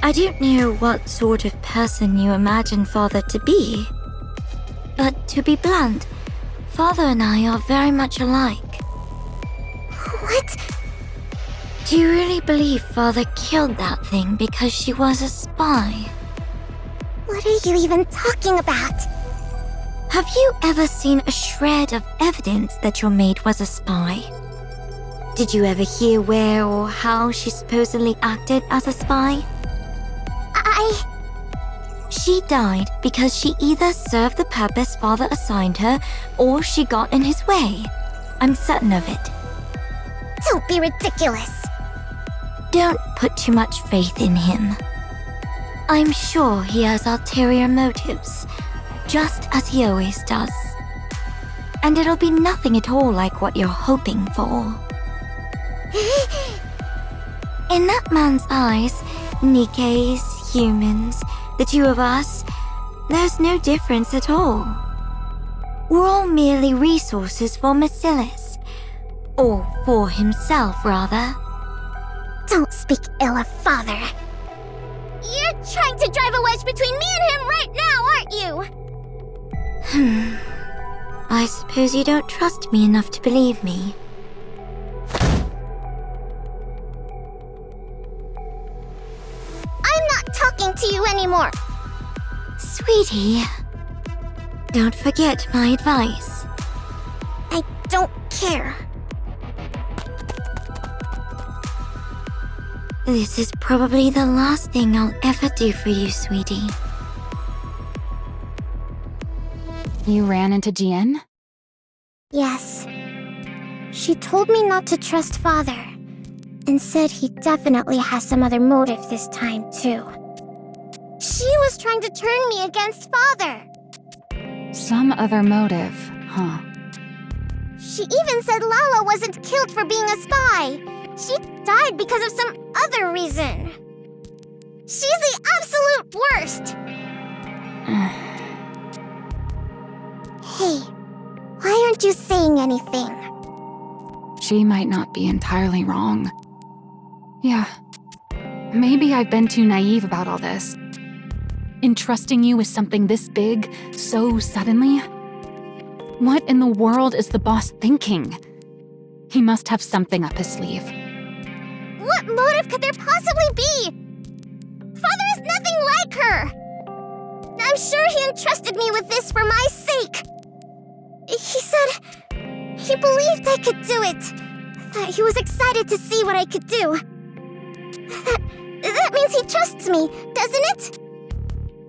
I don't know what sort of person you imagine Father to be. But to be blunt, Father and I are very much alike. What? Do you really believe Father killed that thing because she was a spy? What are you even talking about? Have you ever seen a shred of evidence that your maid was a spy? Did you ever hear where or how she supposedly acted as a spy? She died because she either served the purpose Father assigned her, or she got in his way. I'm certain of it. Don't be ridiculous. Don't put too much faith in him. I'm sure he has ulterior motives, just as he always does. And it'll be nothing at all like what you're hoping for. In that man's eyes, Nikke's, humans, the 2 of us, there's no difference at all. We're all merely resources for Macilis. Or for himself, rather. Don't speak ill of Father. You're trying to drive a wedge between me and him right now, aren't you? I suppose you don't trust me enough to believe me. I'm not talking to you anymore. Sweetie, don't forget my advice. I don't care. This is probably the last thing I'll ever do for you, sweetie. You ran into Jian? Yes. She told me not to trust Father, and said he definitely has some other motive this time, too. She was trying to turn me against Father. Some other motive, huh? She even said Lala wasn't killed for being a spy. She died because of some other reason. She's the absolute worst! Hey, why aren't you saying anything? She might not be entirely wrong. Yeah, maybe I've been too naive about all this. Entrusting you with something this big, so suddenly? What in the world is the boss thinking? He must have something up his sleeve. What motive could there possibly be? Father is nothing like her! I'm sure he entrusted me with this for my sake. He said he believed I could do it. That he was excited to see what I could do. That means he trusts me, doesn't it?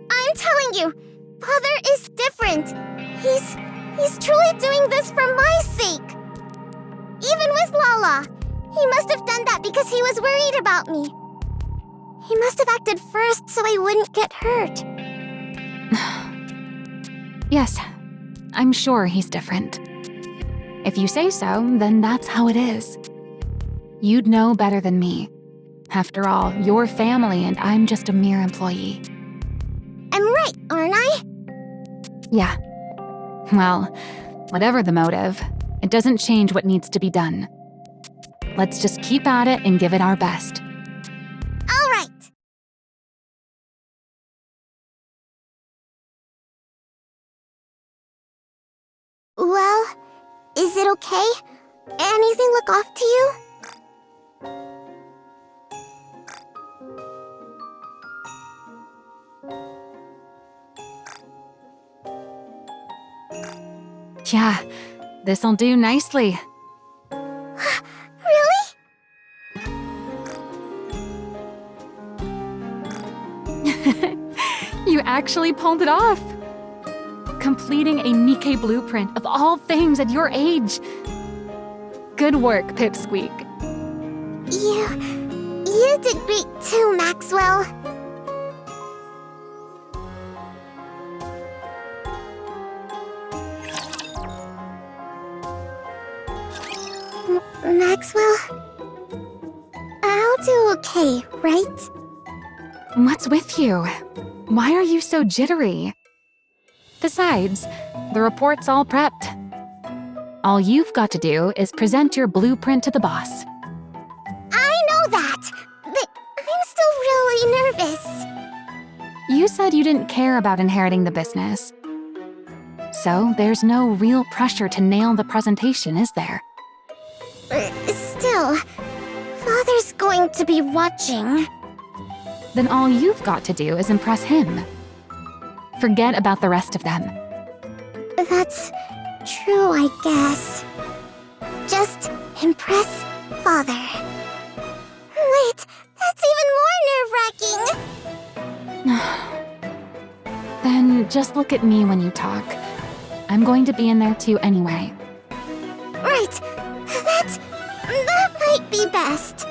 I'm telling you, Father is different. He's truly doing this for my sake. Even with Lala, he must have done that because he was worried about me. He must have acted first so I wouldn't get hurt. Yes, I'm sure he's different. If you say so, then that's how it is. You'd know better than me. After all, you're family and I'm just a mere employee. I'm right, aren't I? Yeah. Well, whatever the motive, it doesn't change what needs to be done. Let's just keep at it and give it our best. All right. Well, is it okay? Anything look off to you? Yeah, this'll do nicely. Really? You actually pulled it off! Completing a Nikke blueprint of all things at your age. Good work, Pipsqueak. You did great too, Maxwell. Maxwell? I'll do okay, right? What's with you? Why are you so jittery? Besides, the report's all prepped. All you've got to do is present your blueprint to the boss. I know that, but I'm still really nervous. You said you didn't care about inheriting the business. So there's no real pressure to nail the presentation, is there? Still, Father's going to be watching. Then all you've got to do is impress him. Forget about the rest of them. That's true, I guess. Just impress Father. Wait, that's even more nerve-wracking. Then just look at me when you talk. I'm going to be in there too anyway. Right, that might be best.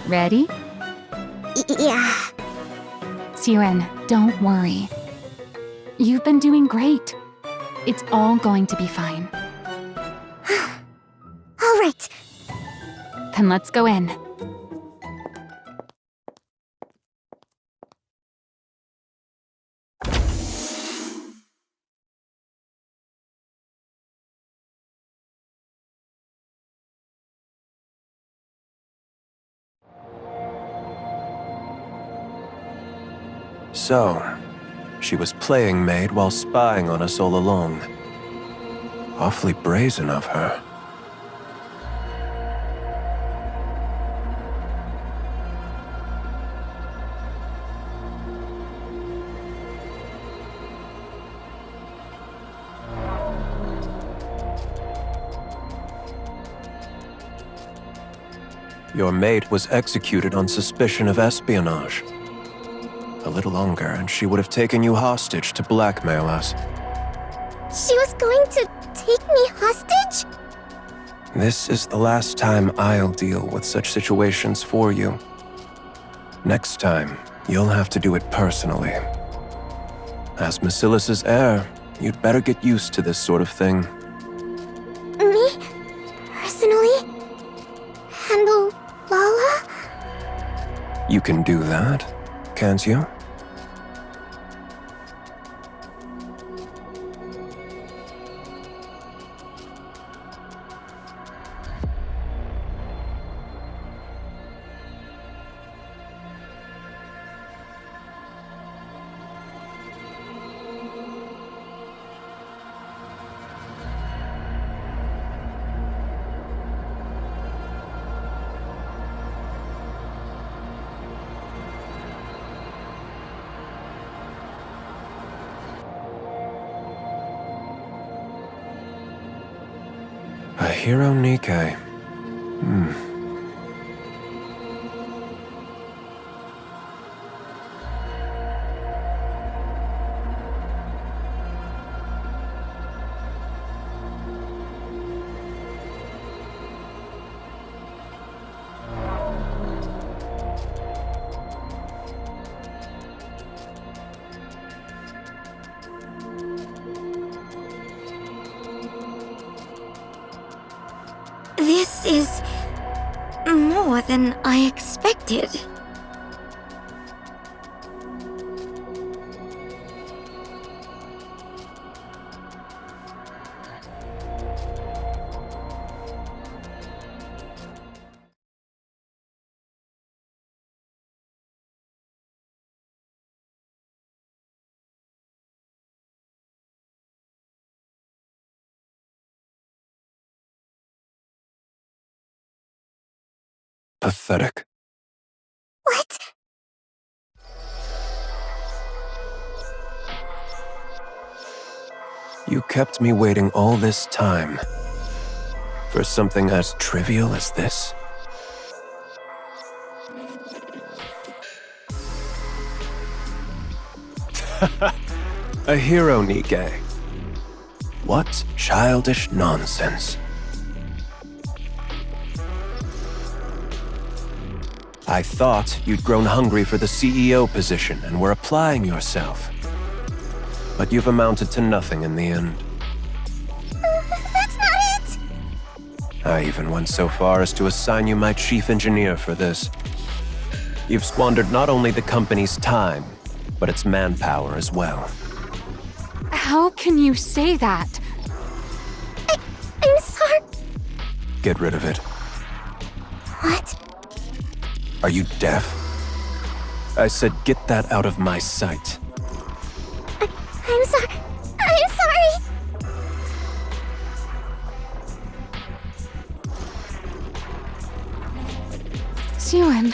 Ready? Yeah. Siren, don't worry. You've been doing great. It's all going to be fine. All right. Then let's go in. So, she was playing maid while spying on us all along. Awfully brazen of her. Your maid was executed on suspicion of espionage. A little longer, and she would have taken you hostage to blackmail us. She was going to take me hostage? This is the last time I'll deal with such situations for you. Next time, you'll have to do it personally. As Macilis's heir, you'd better get used to this sort of thing. Me? Personally? Handle Lala? You can do that, can't you? A hero Nikke. This is more than I expected. Pathetic. What? You kept me waiting all this time. For something as trivial as this? A hero, Nikke. What childish nonsense. I thought you'd grown hungry for the CEO position and were applying yourself. But you've amounted to nothing in the end. That's not it! I even went so far as to assign you my chief engineer for this. You've squandered not only the company's time, but its manpower as well. How can you say that? I'm sorry. Get rid of it. What? Are you deaf? I said get that out of my sight. I'm sorry. I'm sorry. Suen.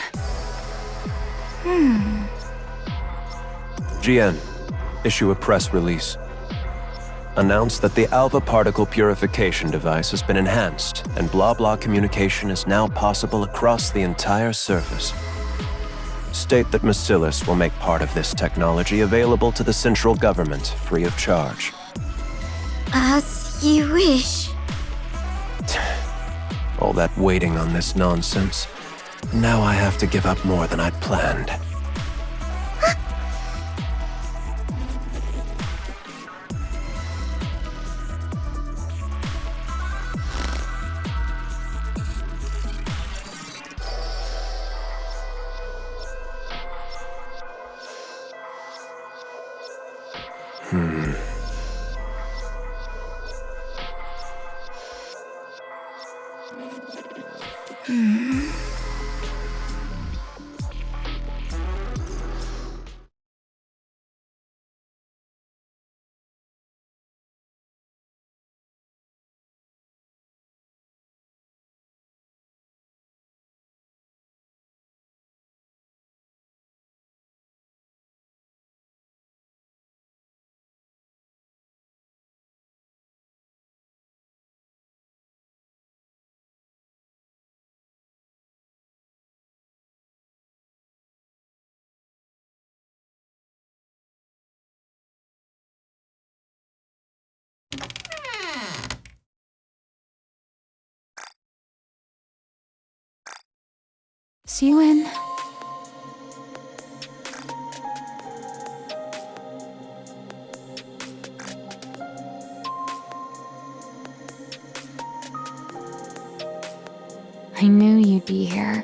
GN, issue a press release. Announce that the alpha particle purification device has been enhanced and blah-blah communication is now possible across the entire surface. State that MATIS will make part of this technology available to the central government free of charge. As you wish. All that waiting on this nonsense. Now I have to give up more than I'd planned. Suen. I knew you'd be here.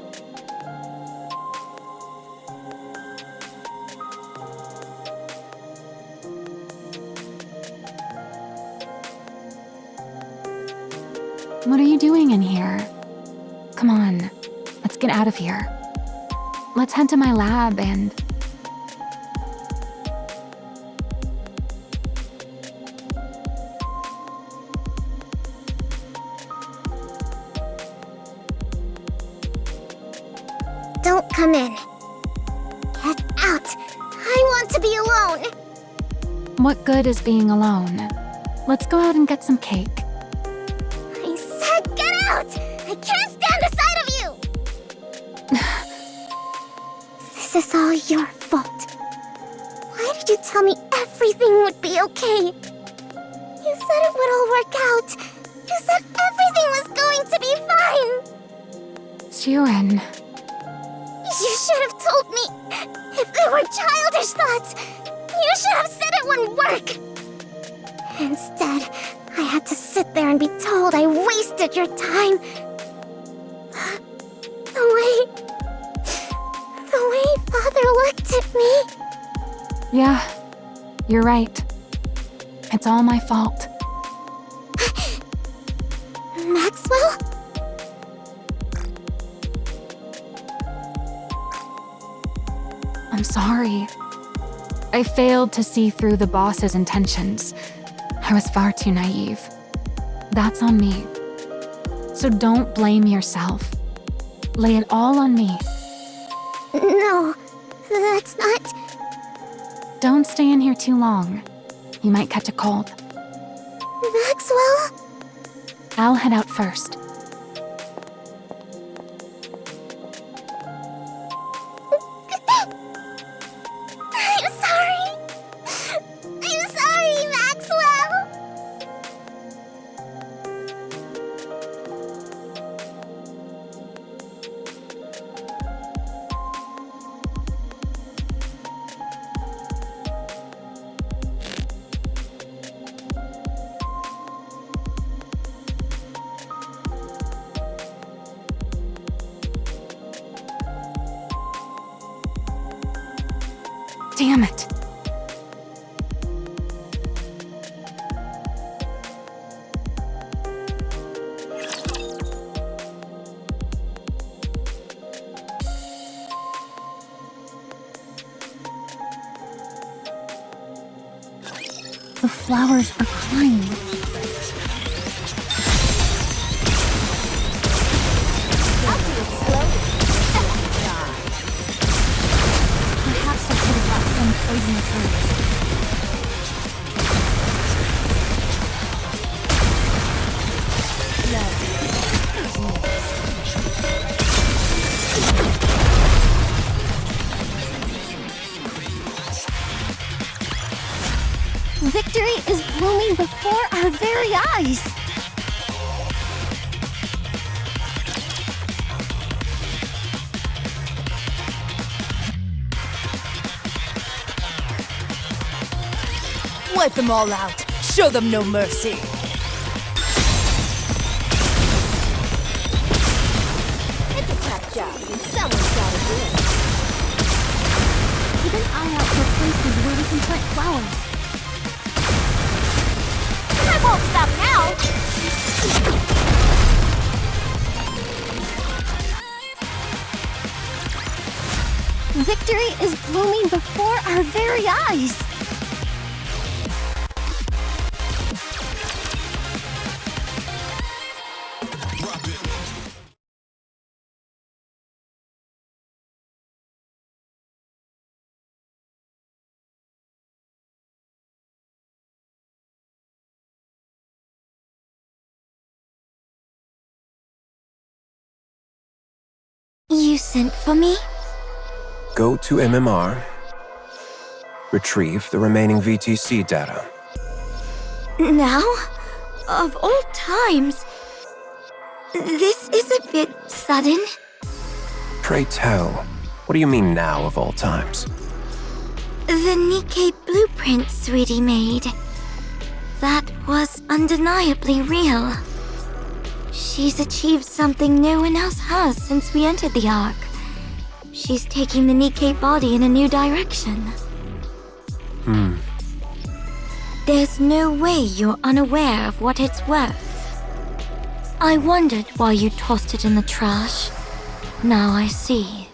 What are you doing in here? Come on, let's get out of here. Let's head to my lab and... Don't come in. Get out. I want to be alone. What good is being alone? Let's go out and get some cake. I said get out! I can't stand the sight of you! This is all your fault. Why did you tell me everything would be okay? You said it would all work out. You said everything was going to be fine. Suen. You should have told me. If they were childish thoughts, you should have said it wouldn't work. Instead, I had to sit there and be told I wasted your time. The way Father looked at me. Yeah, you're right. It's all my fault. Maxwell? I'm sorry. I failed to see through the boss's intentions. I was far too naive. That's on me. So don't blame yourself. Lay it all on me. No, that's not... Don't stay in here too long. You might catch a cold. Maxwell? I'll head out first. I'm sorry. I'm sorry, Maxwell. Damn it. The flowers are crying. Perhaps I could have got some poisonous herbs. Victory is blooming before our very eyes. Wipe them all out. Show them no mercy. It's a tough job, and someone's gotta do it. Keep an eye out for places where we can plant flowers. I won't stop now! Victory is blooming before our very eyes. You sent for me? Go to MMR. Retrieve the remaining VTC data. Now? Of all times. This is a bit sudden. Pray tell, what do you mean now of all times? The Nikke blueprint Sweetie made. That was undeniably real. She's achieved something no one else has since we entered the Ark. She's taking the Nikke body in a new direction. There's no way you're unaware of what it's worth. I wondered why you tossed it in the trash. Now I see.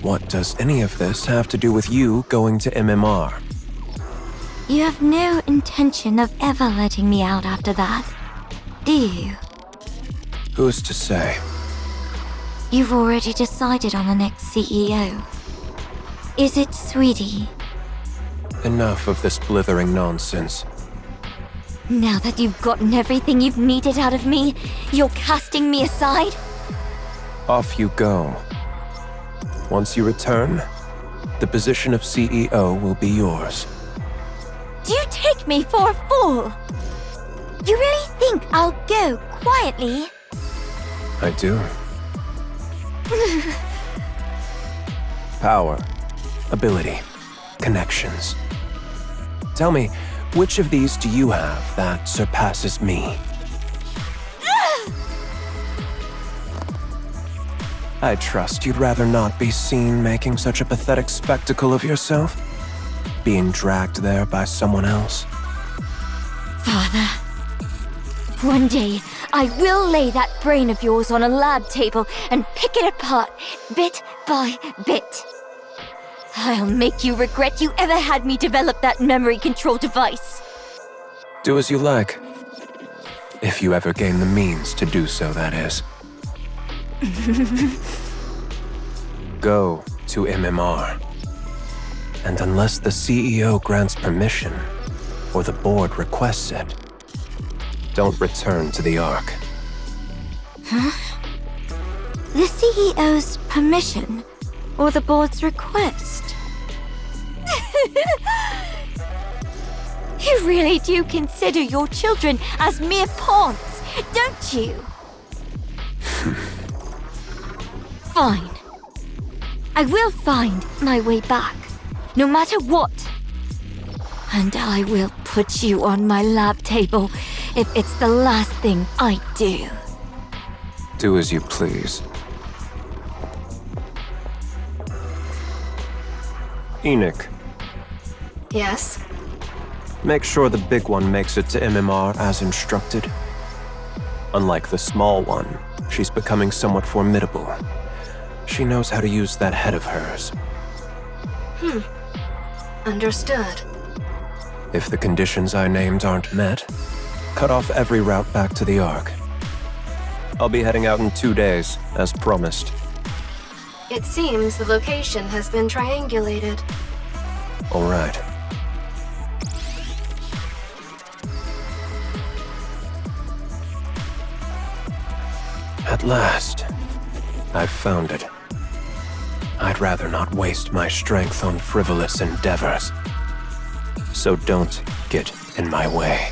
What does any of this have to do with you going to MMR? You have no intention of ever letting me out after that, do you? Who's to say? You've already decided on the next CEO. Is it Sweetie? Enough of this blithering nonsense. Now that you've gotten everything you've needed out of me, you're casting me aside? Off you go. Once you return, the position of CEO will be yours. Do you take me for a fool? You really think I'll go quietly? I do. Power, ability, connections. Tell me, which of these do you have that surpasses me? I trust you'd rather not be seen making such a pathetic spectacle of yourself, being dragged there by someone else. Father, one day I will lay that brain of yours on a lab table and pick it apart, bit by bit. I'll make you regret you ever had me develop that memory control device. Do as you like. If you ever gain the means to do so, that is. Go to MMR. And unless the CEO grants permission, or the board requests it, don't return to the Ark. The CEO's permission, or the board's request? You really do consider your children as mere pawns, don't you? Fine. I will find my way back, no matter what. And I will put you on my lab table if it's the last thing I do. Do as you please. Enoch, Yes? make sure the big one makes it to MMR as instructed. Unlike the small one, she's becoming somewhat formidable. She knows how to use that head of hers. Understood. If the conditions I named aren't met, cut off every route back to the Ark. I'll be heading out in 2 days, as promised. It seems the location has been triangulated. All right. At last, I've found it. I'd rather not waste my strength on frivolous endeavors. So don't get in my way.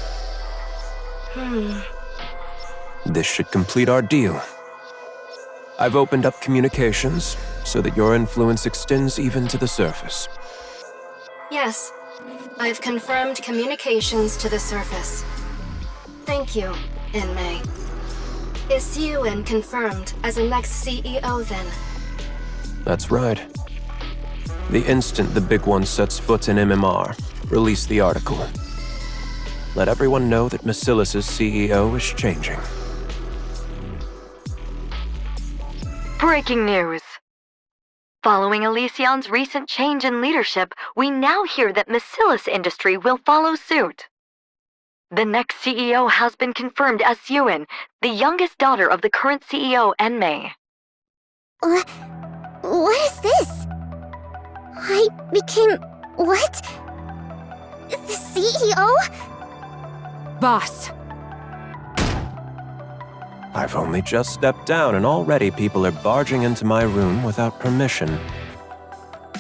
This should complete our deal. I've opened up communications so that your influence extends even to the surface. Yes, I've confirmed communications to the surface. Thank you, Inmei. Is Yuan confirmed as the next CEO then? That's right. The instant the big one sets foot in MMR, release the article. Let everyone know that Basilis's CEO is changing. Breaking news. Following Elysion's recent change in leadership, we now hear that Basilis Industry will follow suit. The next CEO has been confirmed as Yuan, the youngest daughter of the current CEO, Enmei. What is this? I became... what? The CEO? Boss, I've only just stepped down and already people are barging into my room without permission.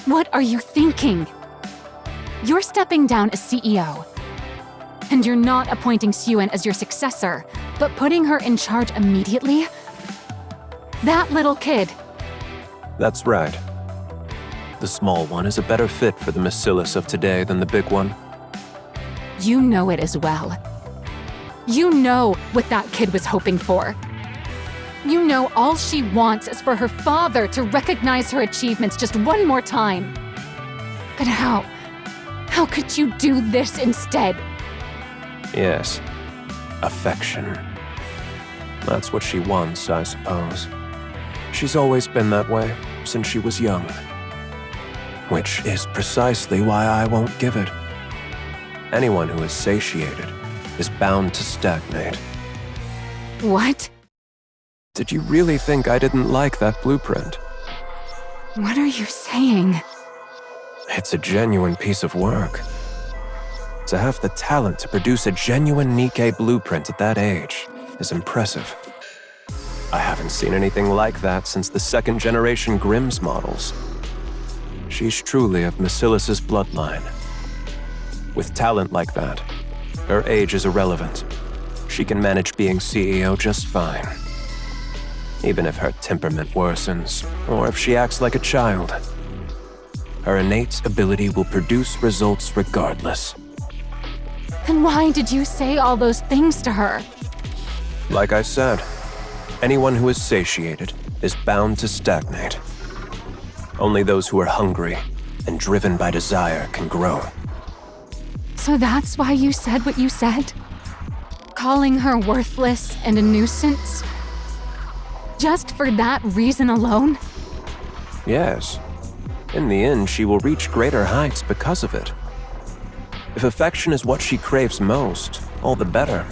what are you thinking? You're stepping down as CEO. And you're not appointing Yuan as your successor, but putting her in charge immediately? That little kid. That's right. The small one is a better fit for the Basilis of today than the big one. You know it as well. You know what that kid was hoping for. You know all she wants is for her father to recognize her achievements just one more time. But how? How could you do this instead? Yes, affection. That's what she wants, I suppose. She's always been that way, since she was young. Which is precisely why I won't give it. Anyone who is satiated is bound to stagnate. What? Did you really think I didn't like that blueprint? What are you saying? It's a genuine piece of work. To have the talent to produce a genuine Nikke blueprint at that age is impressive. I haven't seen anything like that since the second-generation Grimm's models. She's truly of Basilis's bloodline. With talent like that, her age is irrelevant. She can manage being CEO just fine. Even if her temperament worsens, or if she acts like a child. Her innate ability will produce results regardless. Then why did you say all those things to her? Like I said, anyone who is satiated is bound to stagnate. Only those who are hungry and driven by desire can grow. So that's why you said what you said? Calling her worthless and a nuisance? Just for that reason alone? Yes. In the end, she will reach greater heights because of it. If affection is what she craves most, all the better.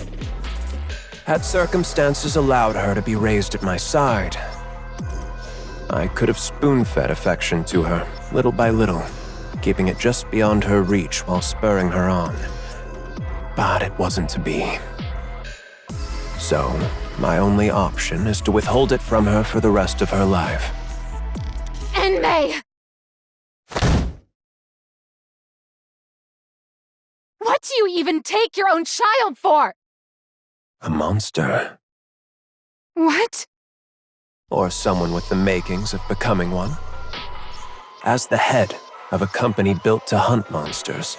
Had circumstances allowed her to be raised at my side, I could have spoon-fed affection to her, little by little, keeping it just beyond her reach while spurring her on. But it wasn't to be. So, my only option is to withhold it from her for the rest of her life. And May! What do you even take your own child for? A monster. What? Or someone with the makings of becoming one. As the head of a company built to hunt monsters,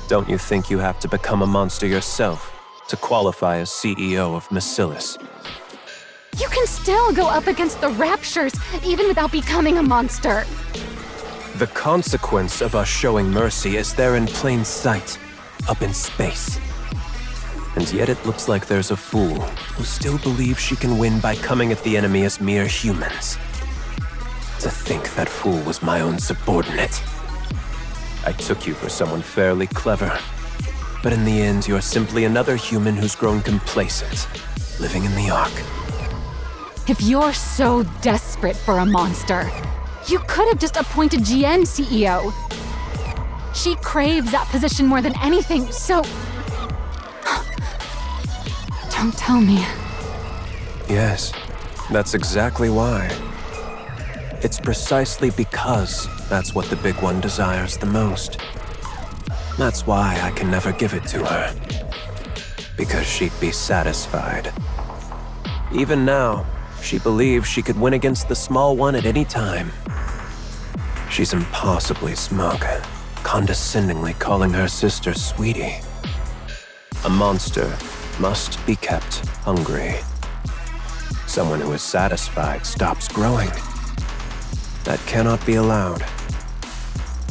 don't you think you have to become a monster yourself to qualify as CEO of MATIS? You can still go up against the Raptures even without becoming a monster. The consequence of us showing mercy is there in plain sight, up in space. And yet it looks like there's a fool who still believes she can win by coming at the enemy as mere humans. To think that fool was my own subordinate. I took you for someone fairly clever, but in the end you're simply another human who's grown complacent, living in the Ark. If you're so desperate for a monster, you could have just appointed GN CEO. She craves that position more than anything, so... Don't tell me. Yes, that's exactly why. It's precisely because that's what the big one desires the most. That's why I can never give it to her. Because she'd be satisfied. Even now, she believes she could win against the small one at any time. She's impossibly smug, condescendingly calling her sister sweetie. A monster must be kept hungry. Someone who is satisfied stops growing. That cannot be allowed.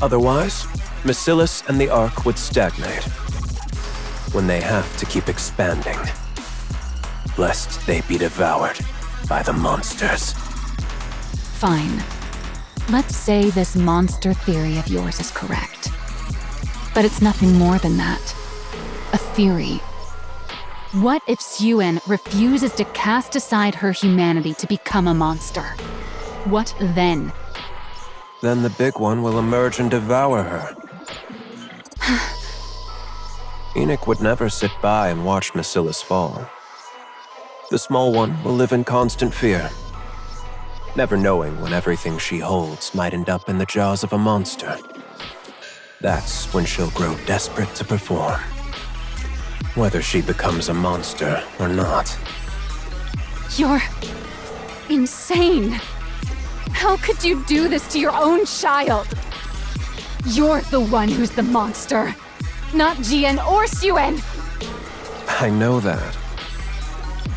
Otherwise, MATIS and the Ark would stagnate. When they have to keep expanding, lest they be devoured by the monsters. Fine. Let's say this monster theory of yours is correct. But it's nothing more than that. A theory. What if Suen refuses to cast aside her humanity to become a monster? What then? Then the big one will emerge and devour her. Enoch would never sit by and watch MATIS fall. The small one will live in constant fear, never knowing when everything she holds might end up in the jaws of a monster. That's when she'll grow desperate to perform. Whether she becomes a monster or not. You're... insane. How could you do this to your own child? You're the one who's the monster, not GN or Suen. I know that.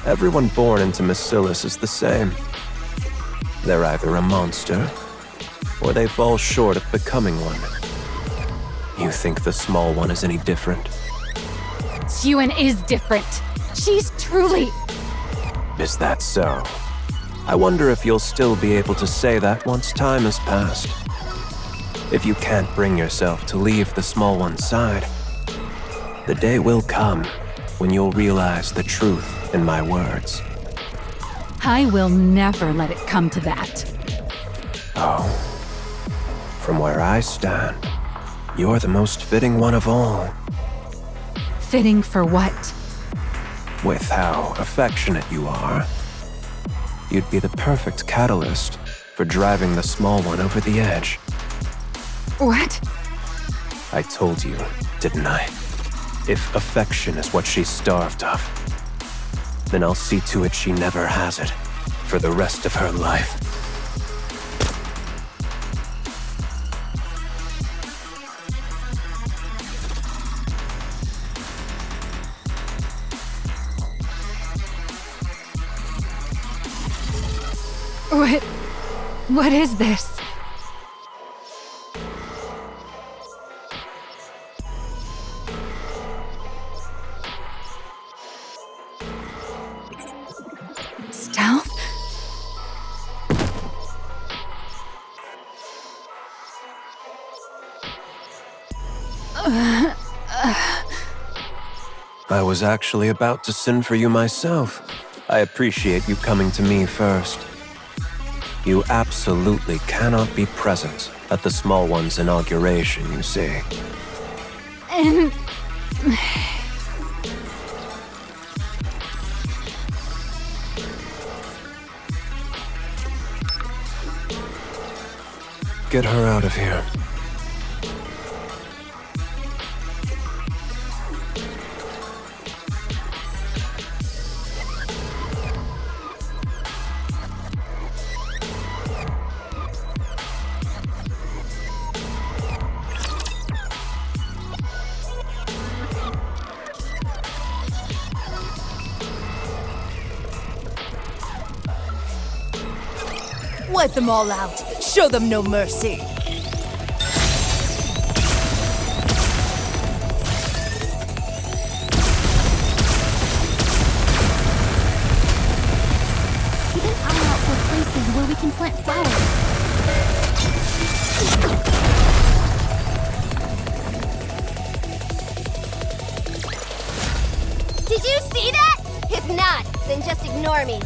Everyone born into MATIS is the same. They're either a monster, or they fall short of becoming one. You think the small one is any different? Suen is different. She's truly... Is that so? I wonder if you'll still be able to say that once time has passed. If you can't bring yourself to leave the small one's side, the day will come when you'll realize the truth in my words. I will never let it come to that. Oh. From where I stand, you're the most fitting one of all. Fitting for what? With how affectionate you are, you'd be the perfect catalyst for driving the small one over the edge. What? I told you, didn't I? If affection is what she's starved of, then I'll see to it she never has it for the rest of her life. What is this? Stealth? I was actually about to send for you myself. I appreciate you coming to me first. You absolutely cannot be present at the small one's inauguration, you see. And... Get her out of here. Wipe them all out. Show them no mercy. Keep an eye out for places where we can plant flowers. Did you see that? If not, then just ignore me.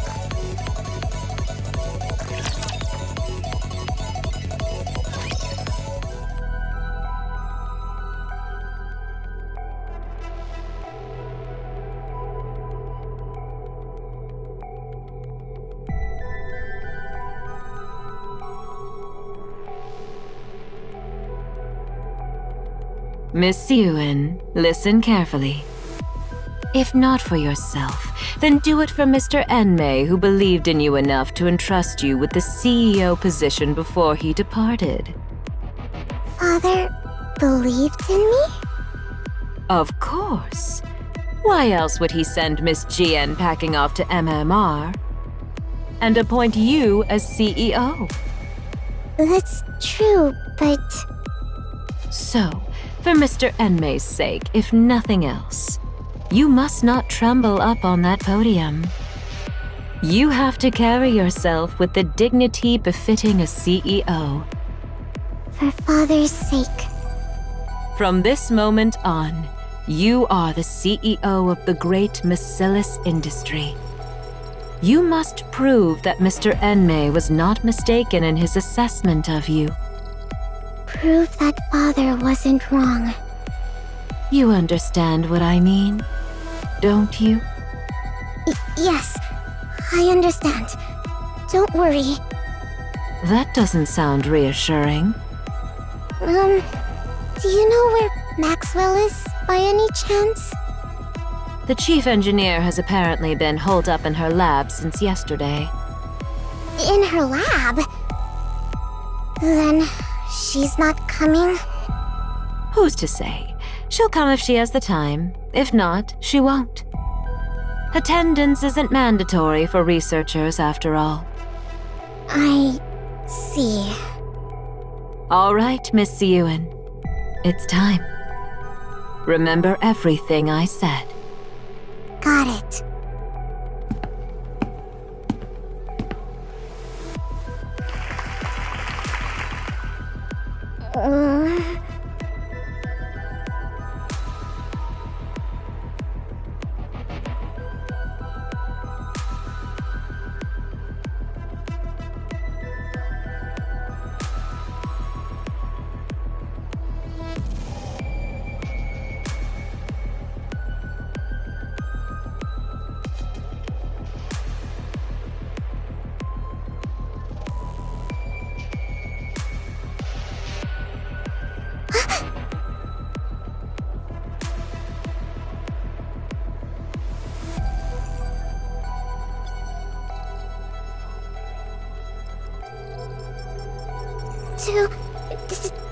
Miss Yuen, listen carefully. If not for yourself, then do it for Mr. Enmei, who believed in you enough to entrust you with the CEO position before he departed. Father believed in me? Of course. Why else would he send Miss Jian packing off to MMR and appoint you as CEO? That's true, but... So, for Mr. Enmei's sake, if nothing else, you must not tremble up on that podium. You have to carry yourself with the dignity befitting a CEO. For Father's sake. From this moment on, you are the CEO of the great Macilis industry. You must prove that Mr. Enmei was not mistaken in his assessment of you. Prove that Father wasn't wrong. You understand what I mean, don't you? Yes, I understand. Don't worry. That doesn't sound reassuring. Do you know where Maxwell is, by any chance? The chief engineer has apparently been holed up in her lab since yesterday. In her lab? Then she's not coming? Who's to say? She'll come if she has the time. If not, she won't. Attendance isn't mandatory for researchers, after all. I see. All right, Miss Yuen. It's time. Remember everything I said. Got it.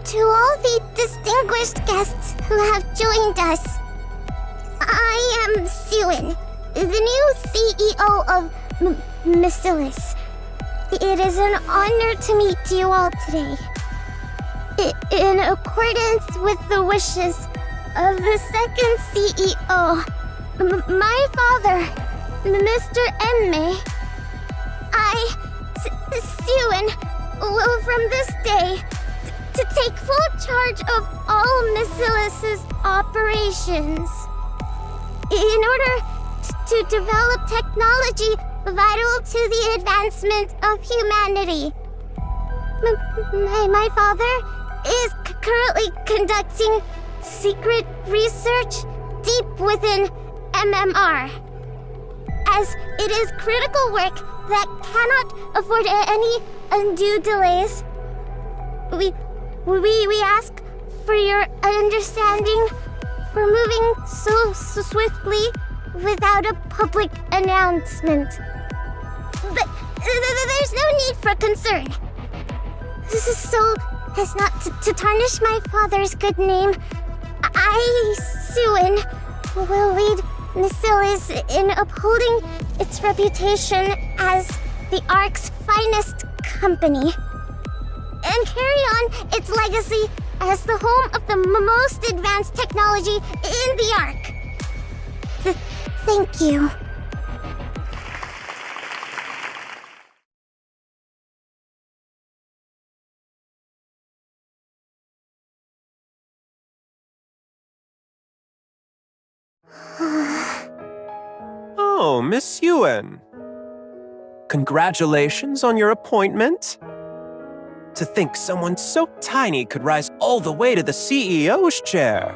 To all the distinguished guests who have joined us, I am Yuen, the new CEO of Macilis. It is an honor to meet you all today. In accordance with the wishes of the second CEO, my father, Mr. Enmei, I, Suen, will from this day to take full charge of all Macilis's operations. In order to develop technology vital to the advancement of humanity. My father is currently conducting secret research deep within MMR, as it is critical work that cannot afford any undue delays. We ask for your understanding for moving so swiftly without a public announcement. But there's no need for concern. This is so as not to tarnish my father's good name. I, Suen, will lead Macilis in upholding its reputation as the Ark's finest company, and carry on its legacy as the home of the most advanced technology in the Ark. Thank you. Oh, Miss Yuen. Congratulations on your appointment. To think someone so tiny could rise all the way to the CEO's chair.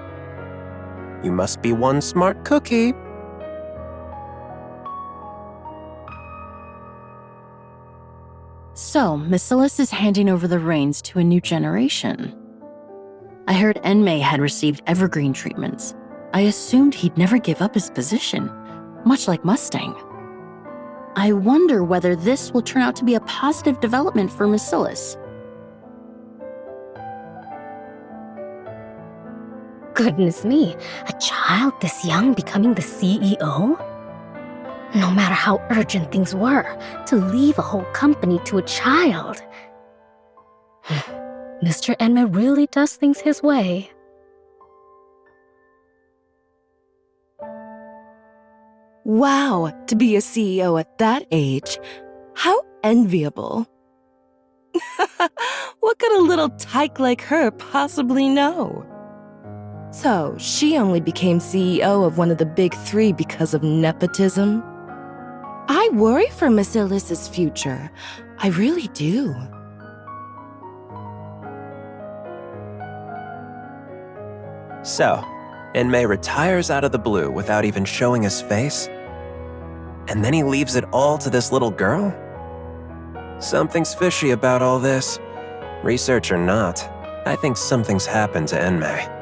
You must be one smart cookie. So, Macilis is handing over the reins to a new generation. I heard Enmei had received evergreen treatments. I assumed he'd never give up his position, much like Mustang. I wonder whether this will turn out to be a positive development for Macilis. Goodness me, a child this young becoming the CEO? No matter how urgent things were, to leave a whole company to a child. Mr. Enmei really does things his way. Wow, to be a CEO at that age. How enviable. What could a little tyke like her possibly know? So, she only became CEO of one of the big three because of nepotism? I worry for Macilis's future. I really do. So, Enmei retires out of the blue without even showing his face? And then he leaves it all to this little girl? Something's fishy about all this. Research or not, I think something's happened to Enmei.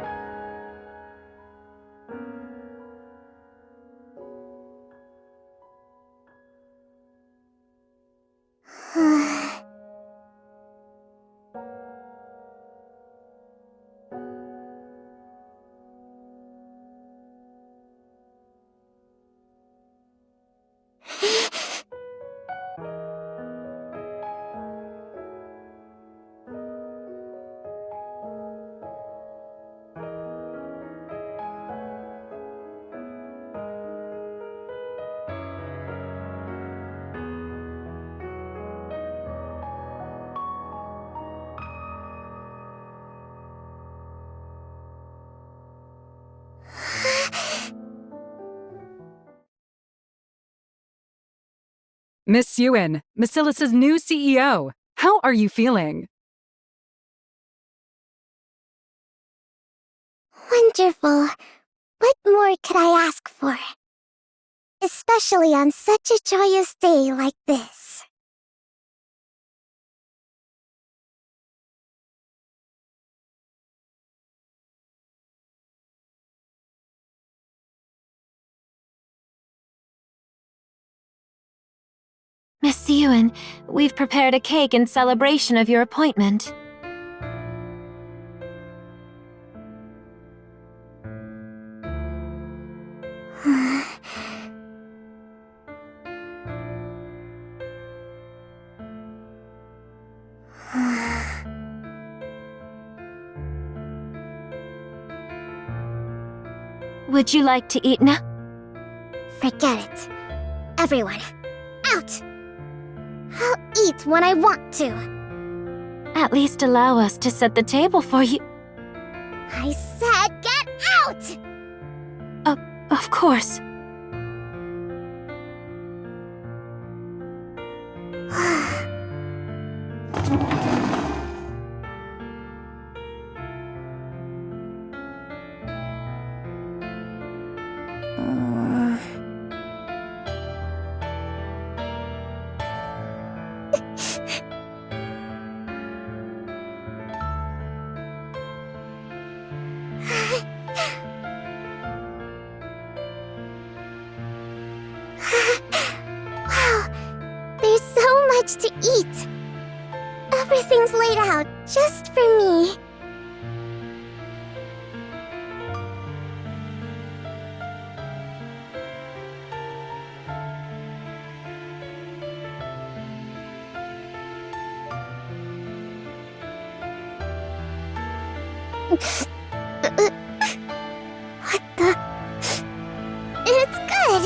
Miss Yuen, Macilis's new CEO. How are you feeling? Wonderful. What more could I ask for? Especially on such a joyous day like this. Miss Yuen, we've prepared a cake in celebration of your appointment. Would you like to eat now? Forget it. Everyone, out! I'll eat when I want to. At least allow us to set the table for you. I said get out! Of course. Wow, there's so much to eat. Everything's laid out just for me. What the? It's good.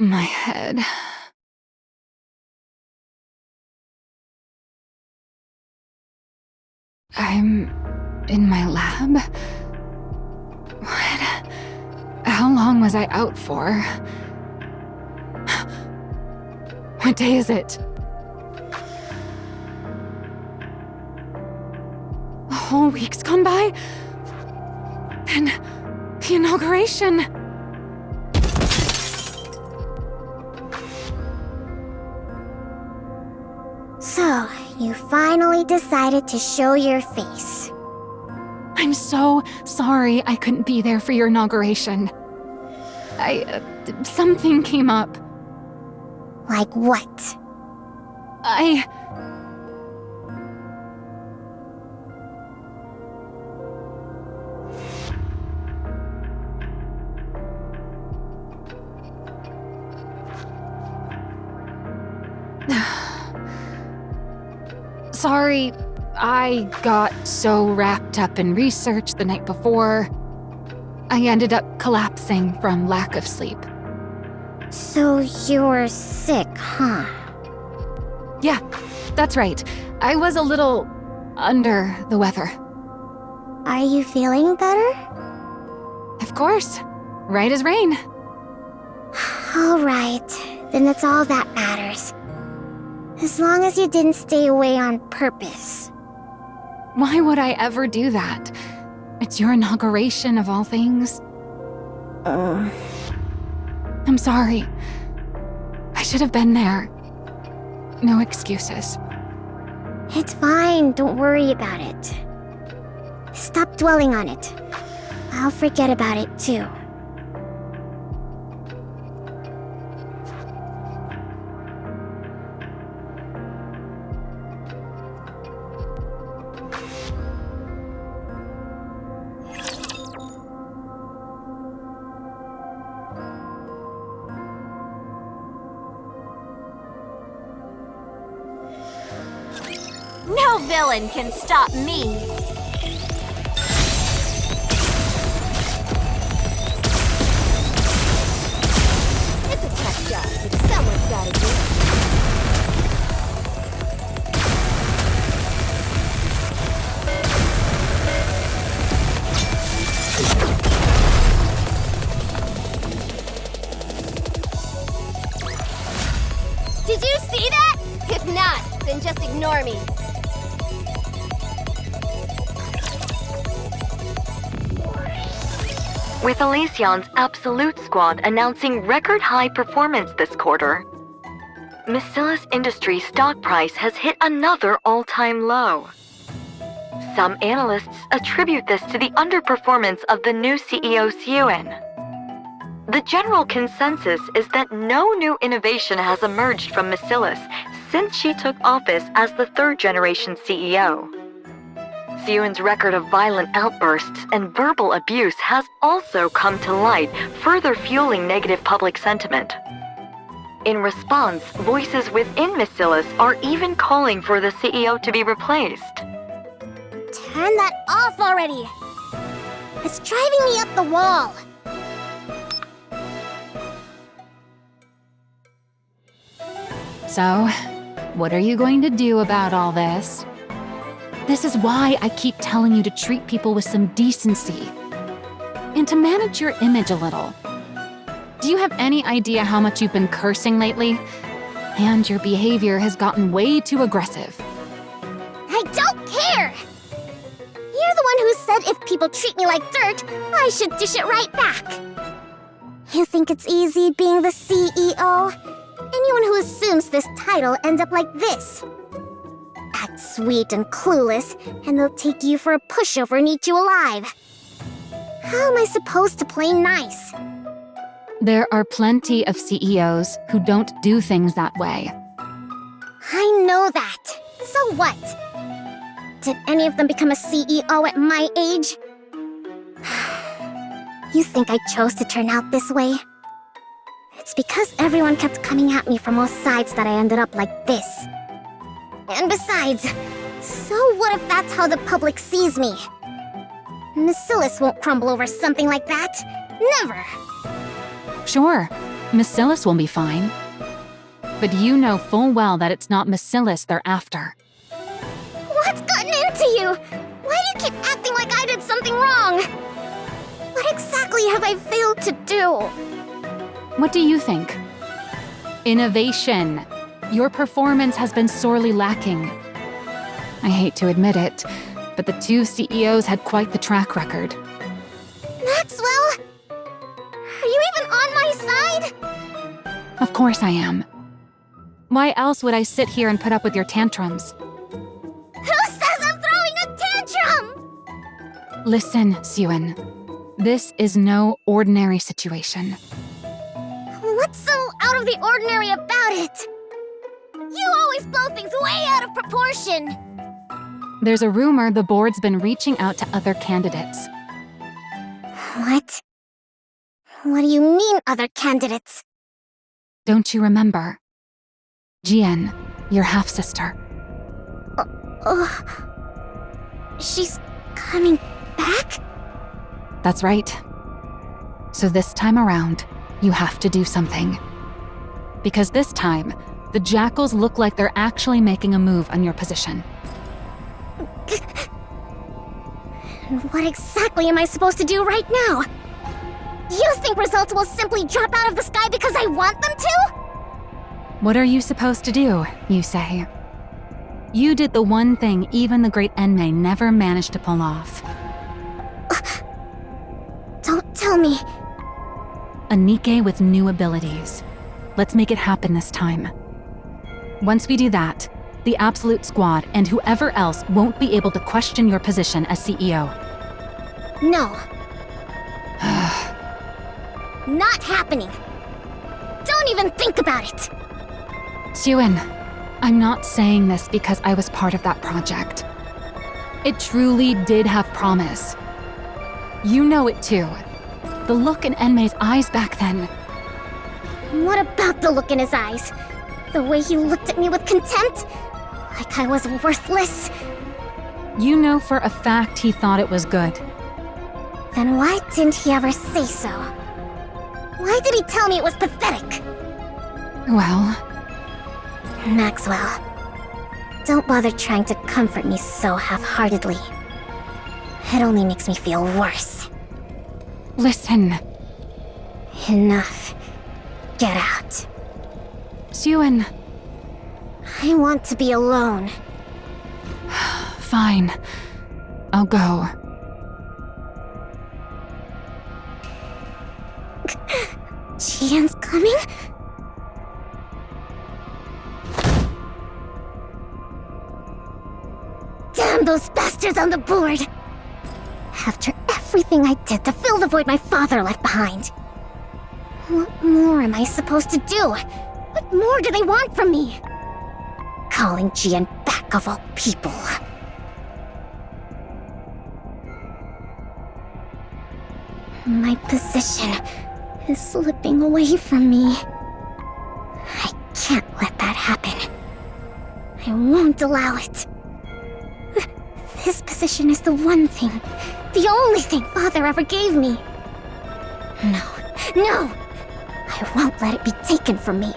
My head. I'm in my lab? What? How long was I out for? What day is it? A whole week's gone by? And the inauguration. So, you finally decided to show your face. I'm so sorry I couldn't be there for your inauguration. Something came up. Like what? Sorry, I got so wrapped up in research the night before. I ended up collapsing from lack of sleep. So you're sick, huh? Yeah, that's right. I was a little under the weather. Are you feeling better? Of course. Right as rain. All right, then that's all that matters. As long as you didn't stay away on purpose. Why would I ever do that? It's your inauguration of all things. I'm sorry. I should have been there. No excuses. It's fine, don't worry about it. Stop dwelling on it. I'll forget about it too. No villain can stop me! It's a tough job, but someone's gotta do it. Did you see that? If not, then just ignore me. With Elysion's Absolute Squad announcing record-high performance this quarter, Macillus Industries' stock price has hit another all-time low. Some analysts attribute this to the underperformance of the new CEO Siyun. The general consensus is that no new innovation has emerged from Bacillus since she took office as the third-generation CEO. Siyun's record of violent outbursts and verbal abuse has also come to light, further fueling negative public sentiment. In response, voices within Bacillus are even calling for the CEO to be replaced. Turn that off already! It's driving me up the wall! So, what are you going to do about all this? This is why I keep telling you to treat people with some decency. And to manage your image a little. Do you have any idea how much you've been cursing lately? And your behavior has gotten way too aggressive. I don't care! You're the one who said if people treat me like dirt, I should dish it right back. You think it's easy being the CEO? Anyone who assumes this title ends up like this. Act sweet and clueless, and they'll take you for a pushover and eat you alive. How am I supposed to play nice? There are plenty of CEOs who don't do things that way. I know that. So what? Did any of them become a CEO at my age? You think I chose to turn out this way? It's because everyone kept coming at me from all sides that I ended up like this. And besides, so what if that's how the public sees me? Bacillus won't crumble over something like that. Never! Sure, Bacillus will be fine. But you know full well that it's not Bacillus they're after. What's gotten into you? Why do you keep acting like I did something wrong? What exactly have I failed to do? What do you think? Innovation. Your performance has been sorely lacking. I hate to admit it, but the two CEOs had quite the track record. Maxwell? Are you even on my side? Of course I am. Why else would I sit here and put up with your tantrums? Who says I'm throwing a tantrum? Listen, Siyun. This is no ordinary situation. What's so out of the ordinary about it? You always blow things way out of proportion! There's a rumor the board's been reaching out to other candidates. What? What do you mean, other candidates? Don't you remember? Jian, your half-sister. She's coming back? That's right. So this time around, you have to do something. Because this time, the Jackals look like they're actually making a move on your position. What exactly am I supposed to do right now? You think results will simply drop out of the sky because I want them to? What are you supposed to do, you say? You did the one thing even the great Enmei never managed to pull off. Don't tell me. A Nikke with new abilities. Let's make it happen this time. Once we do that, the Absolute Squad and whoever else won't be able to question your position as CEO. No. Not happening. Don't even think about it. Siyun, I'm not saying this because I was part of that project. It truly did have promise. You know it too. The look in Enmei's eyes back then. What about the look in his eyes? The way he looked at me with contempt? Like I was worthless? You know for a fact he thought it was good. Then why didn't he ever say so? Why did he tell me it was pathetic? Well... Maxwell, don't bother trying to comfort me so half-heartedly. It only makes me feel worse. Listen. Enough. Get out. Siyun. I want to be alone. Fine. I'll go. Jian's coming? Damn those bastards on the board! After everything I did to fill the void my father left behind. What more am I supposed to do? What more do they want from me? Calling Jian back of all people. My position is slipping away from me. I can't let that happen. I won't allow it. This position is the one thing, the only thing Father ever gave me. No! I won't let it be taken from me.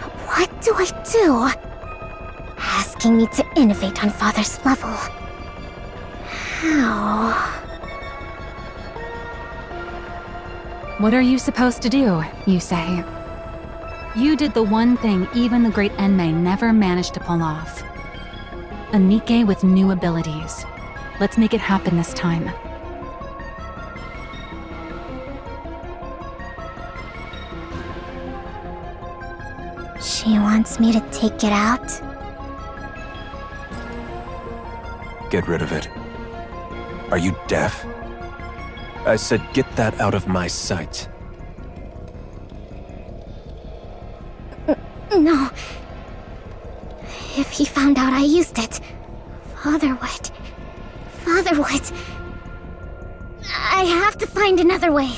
But what do I do? Asking me to innovate on Father's level. How? What are you supposed to do, you say? You did the one thing even the great Enmei never managed to pull off. A Nikke with new abilities. Let's make it happen this time. She wants me to take it out? Get rid of it. Are you deaf? I said get that out of my sight. No. If he found out I used it, Father would. I have to find another way.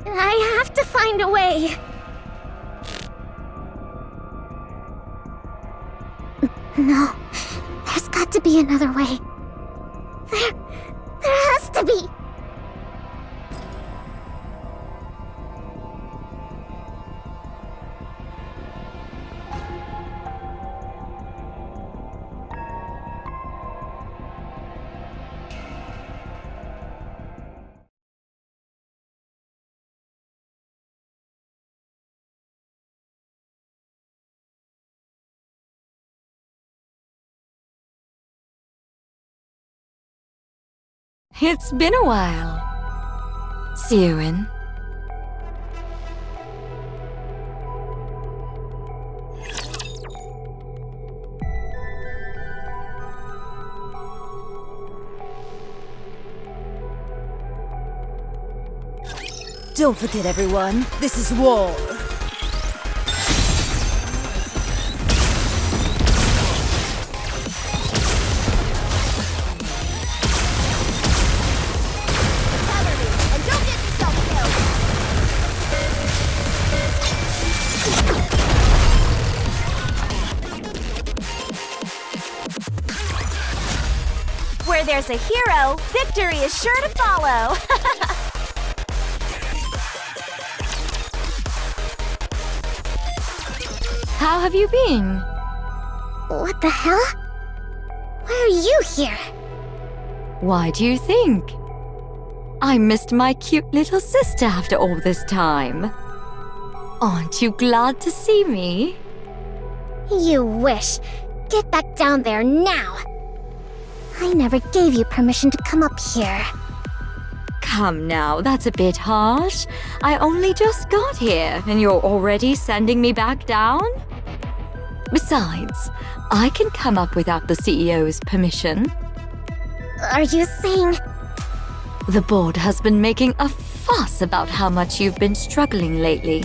I have to find a way. No, there's got to be another way. There has to be. It's been a while. Siuin. Don't forget, everyone, this is war. Where there's a hero, victory is sure to follow. How have you been? What the hell? Why are you here? Why do you think? I missed my cute little sister after all this time. Aren't you glad to see me? You wish. Get back down there now. I never gave you permission to come up here. Come now, that's a bit harsh. I only just got here, and you're already sending me back down? Besides, I can come up without the CEO's permission. Are you saying... The board has been making a fuss about how much you've been struggling lately.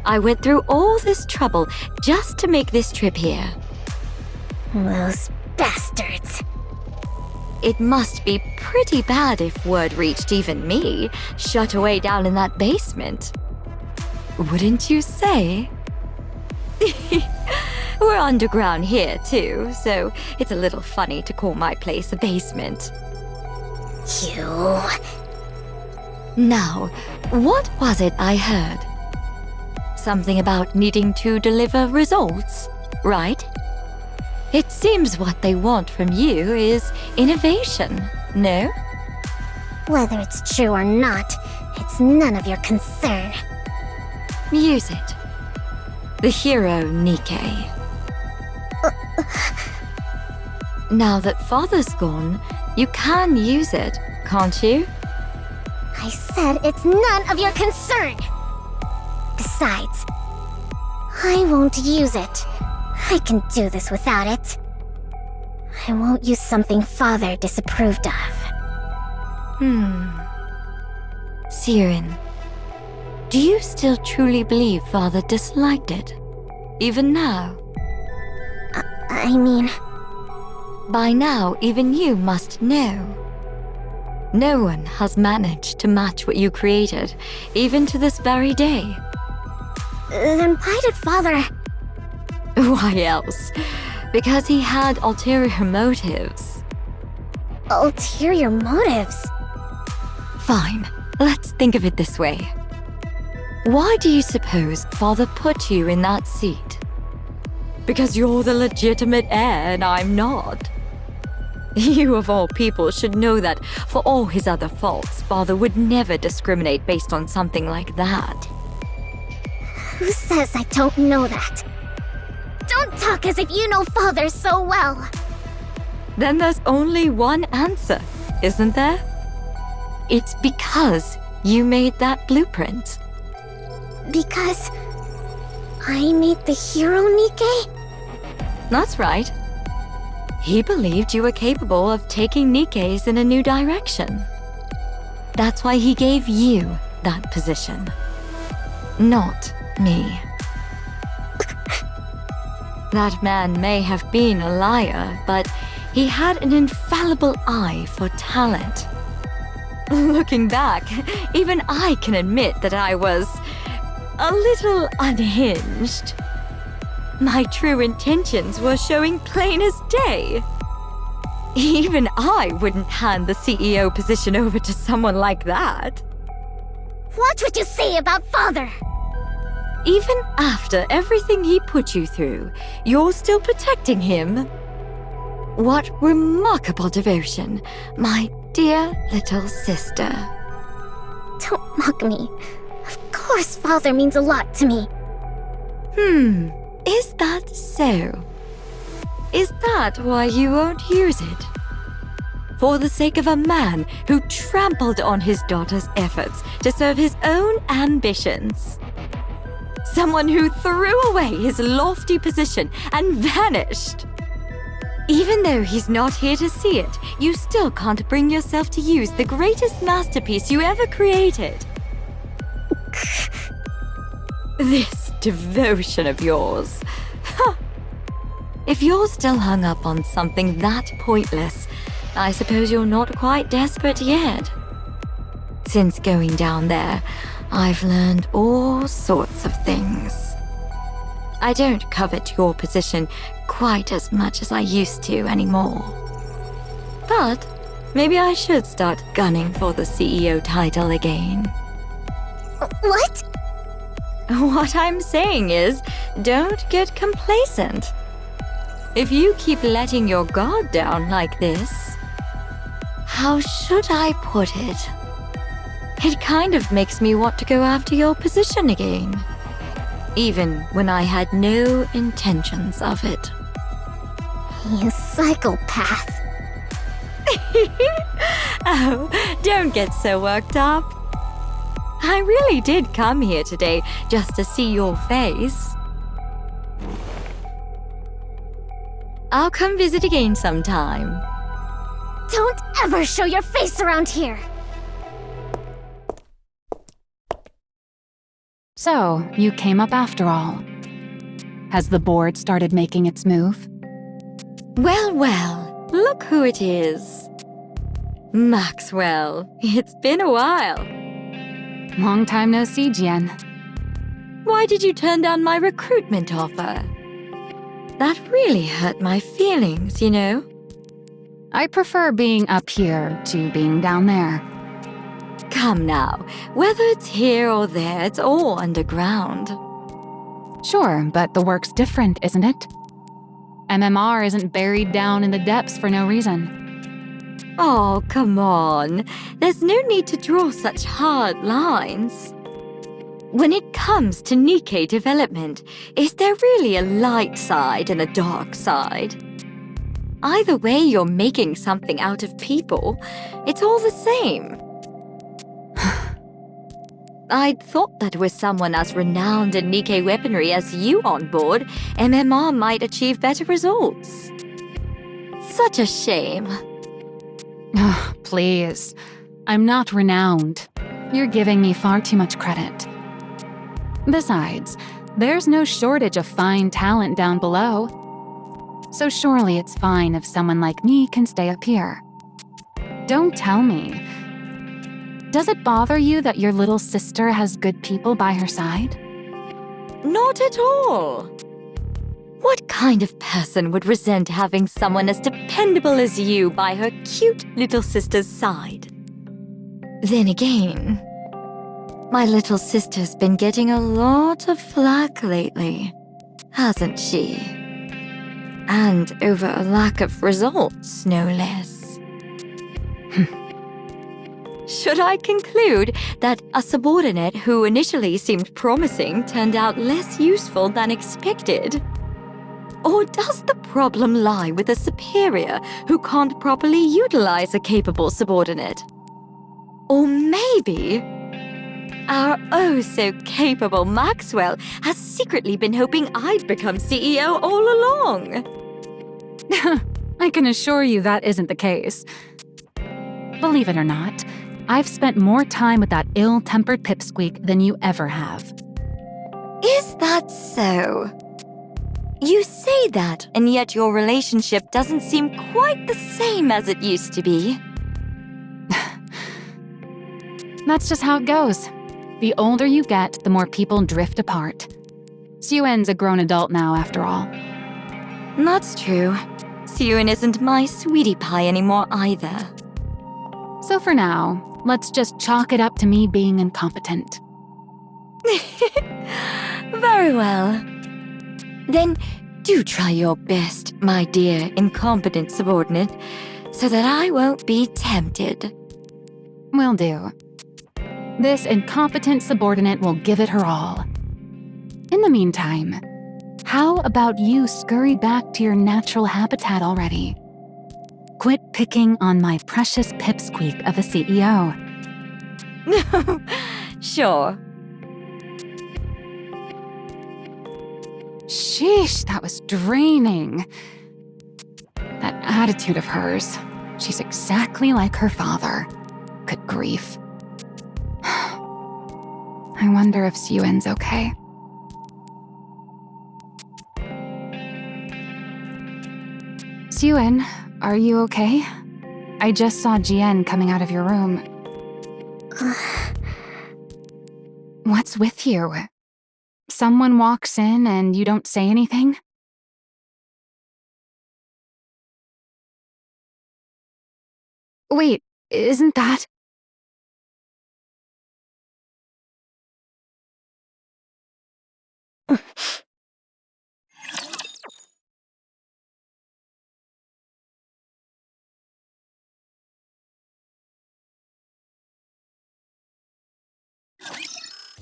I went through all this trouble just to make this trip here. Those bastards. It must be pretty bad if word reached even me, shut away down in that basement. Wouldn't you say? We're underground here, too, so it's a little funny to call my place a basement. You... Now, what was it I heard? Something about needing to deliver results, right? It seems what they want from you is innovation, no? Whether it's true or not, it's none of your concern. Use it. The hero Nikke. Now that Father's gone, you can use it, can't you? I said it's none of your concern! Besides, I won't use it. I can do this without it. I won't use something Father disapproved of. Siren, do you still truly believe Father disliked it? Even now? I mean... By now, even you must know. No one has managed to match what you created, even to this very day. Then why did Father... Why else? Because he had ulterior motives. Ulterior motives? Fine, let's think of it this way. Why do you suppose Father put you in that seat? Because you're the legitimate heir and I'm not. You of all people should know that for all his other faults, Father would never discriminate based on something like that. Who says I don't know that? Don't talk as if you know Father so well. Then there's only one answer, isn't there? It's because you made that blueprint. Because... I made the hero, Nikke? That's right. He believed you were capable of taking Nikke's in a new direction. That's why he gave you that position. Not me. That man may have been a liar, but he had an infallible eye for talent. Looking back, even I can admit that I was a little unhinged. My true intentions were showing plain as day. Even I wouldn't hand the CEO position over to someone like that. Watch what you say about Father! Even after everything he put you through, you're still protecting him. What remarkable devotion, my dear little sister. Don't mock me. Of course Father means a lot to me. Is that so? Is that why you won't use it? For the sake of a man who trampled on his daughter's efforts to serve his own ambitions. Someone who threw away his lofty position and vanished. Even though he's not here to see it, you still can't bring yourself to use the greatest masterpiece you ever created. This devotion of yours. If you're still hung up on something that pointless, I suppose you're not quite desperate yet. Since going down there, I've learned all sorts of things. I don't covet your position quite as much as I used to anymore. But maybe I should start gunning for the CEO title again. What? What I'm saying is, don't get complacent. If you keep letting your guard down like this, how should I put it? It kind of makes me want to go after your position again. Even when I had no intentions of it. You psychopath. Oh, don't get so worked up. I really did come here today just to see your face. I'll come visit again sometime. Don't ever show your face around here! So, you came up after all. Has the board started making its move? Well, well, look who it is. Maxwell, it's been a while. Long time no see, Jen. Why did you turn down my recruitment offer? That really hurt my feelings, you know? I prefer being up here to being down there. Come now, whether it's here or there, it's all underground. Sure, but the work's different, isn't it? MMR isn't buried down in the depths for no reason. Oh, come on. There's no need to draw such hard lines. When it comes to Nikke development, is there really a light side and a dark side? Either way you're making something out of people, it's all the same. I'd thought that with someone as renowned in Nikke weaponry as you on board, MMR might achieve better results. such a shame. Oh, please. I'm not renowned. You're giving me far too much credit. Besides, there's no shortage of fine talent down below. So surely it's fine if someone like me can stay up here. Don't tell me. Does it bother you that your little sister has good people by her side? Not at all. What kind of person would resent having someone as dependable as you by her cute little sister's side? Then again, my little sister's been getting a lot of flack lately, hasn't she? And over a lack of results, no less. Should I conclude that a subordinate who initially seemed promising turned out less useful than expected? Or does the problem lie with a superior who can't properly utilize a capable subordinate? Or maybe our oh-so-capable Maxwell has secretly been hoping I'd become CEO all along. I can assure you that isn't the case. Believe it or not, I've spent more time with that ill-tempered pipsqueak than you ever have. Is that so? You say that, and yet your relationship doesn't seem quite the same as it used to be. That's just how it goes. The older you get, the more people drift apart. Sue-En's a grown adult now, after all. That's true. Sue-En isn't my sweetie pie anymore either. So for now, let's just chalk it up to me being incompetent. Very well. Then do try your best, my dear incompetent subordinate, so that I won't be tempted. Will do. This incompetent subordinate will give it her all. In the meantime, how about you scurry back to your natural habitat already? Quit picking on my precious pipsqueak of a CEO. Sure. Sheesh, that was draining. That attitude of hers. She's exactly like her father. Good grief. I wonder if Sue-En's okay. Sue-En, are you okay? I just saw Jien coming out of your room. What's with you? Someone walks in and you don't say anything? Wait, isn't that...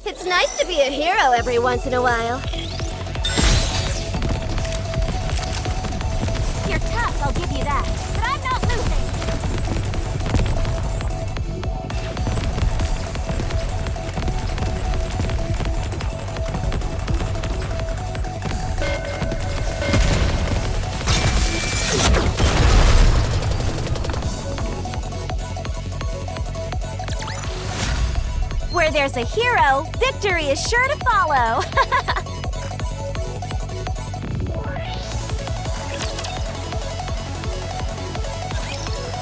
It's nice to be a hero every once in a while. You're tough, I'll give you that. But I'm not losing. Where there's a hero, victory is sure to follow.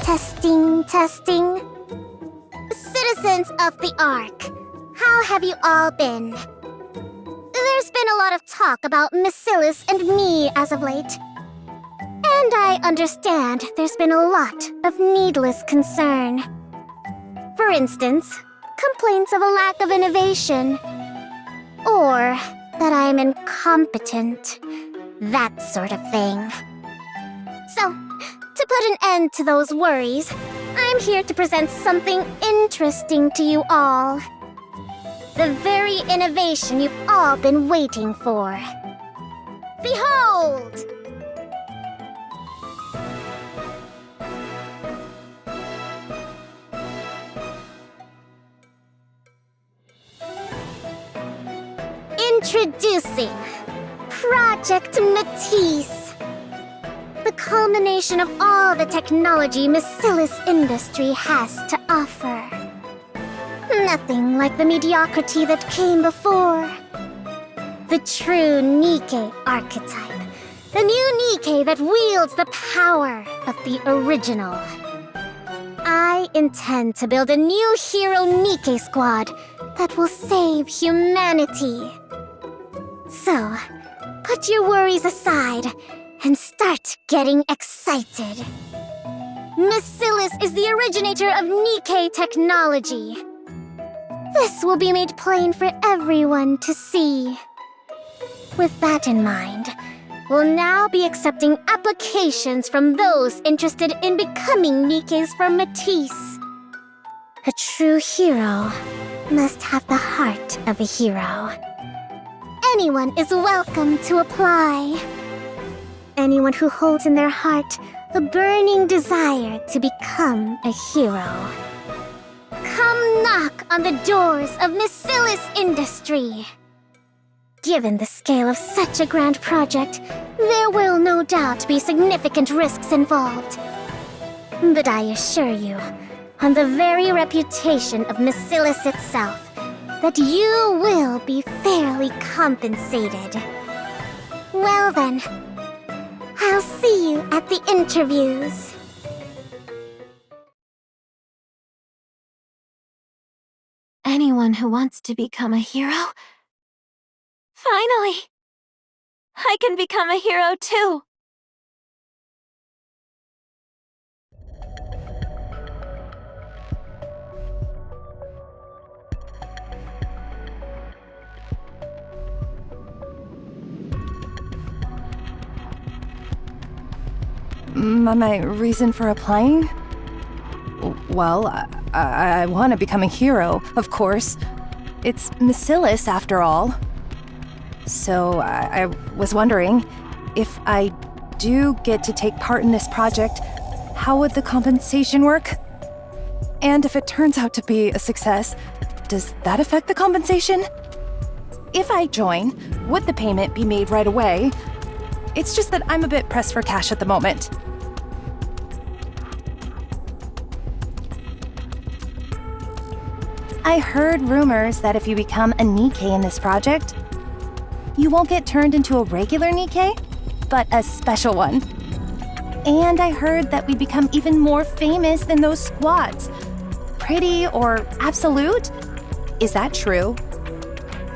Testing, testing. Citizens of the Ark, how have you all been? There's been a lot of talk about Macilis and me as of late. And I understand there's been a lot of needless concern. For instance, complaints of a lack of innovation. Or that I'm incompetent. That sort of thing. So, to put an end to those worries, I'm here to present something interesting to you all. The very innovation you've all been waiting for. Behold! Introducing Project MATIS. The the culmination of all the technology Macilis industry has to offer. Nothing like the mediocrity that came before. The true Nikke archetype. The new Nikke that wields the power of the original. I intend to build a new hero Nikke squad that will save humanity. So, put your worries aside and start getting excited. Macilis is the originator of Nikke technology. This will be made plain for everyone to see. With that in mind, we'll now be accepting applications from those interested in becoming Nikkes from MATIS. A true hero must have the heart of a hero. Anyone is welcome to apply. Anyone who holds in their heart a burning desire to become a hero. Come knock on the doors of Macilis Industry. Given the scale of such a grand project, there will no doubt be significant risks involved. But I assure you, on the very reputation of Macilis itself, that you will be fairly compensated. Well then, I'll see you at the interviews. Anyone who wants to become a hero? Finally! I can become a hero too! My reason for applying? Well, I want to become a hero, of course. It's Macilis, after all. So I was wondering, if I do get to take part in this project, how would the compensation work? And if it turns out to be a success, does that affect the compensation? If I join, would the payment be made right away? It's just that I'm a bit pressed for cash at the moment. I heard rumors that if you become a Nikke in this project, you won't get turned into a regular Nikke, but a special one. And I heard that we become even more famous than those squads. Pretty or absolute? Is that true?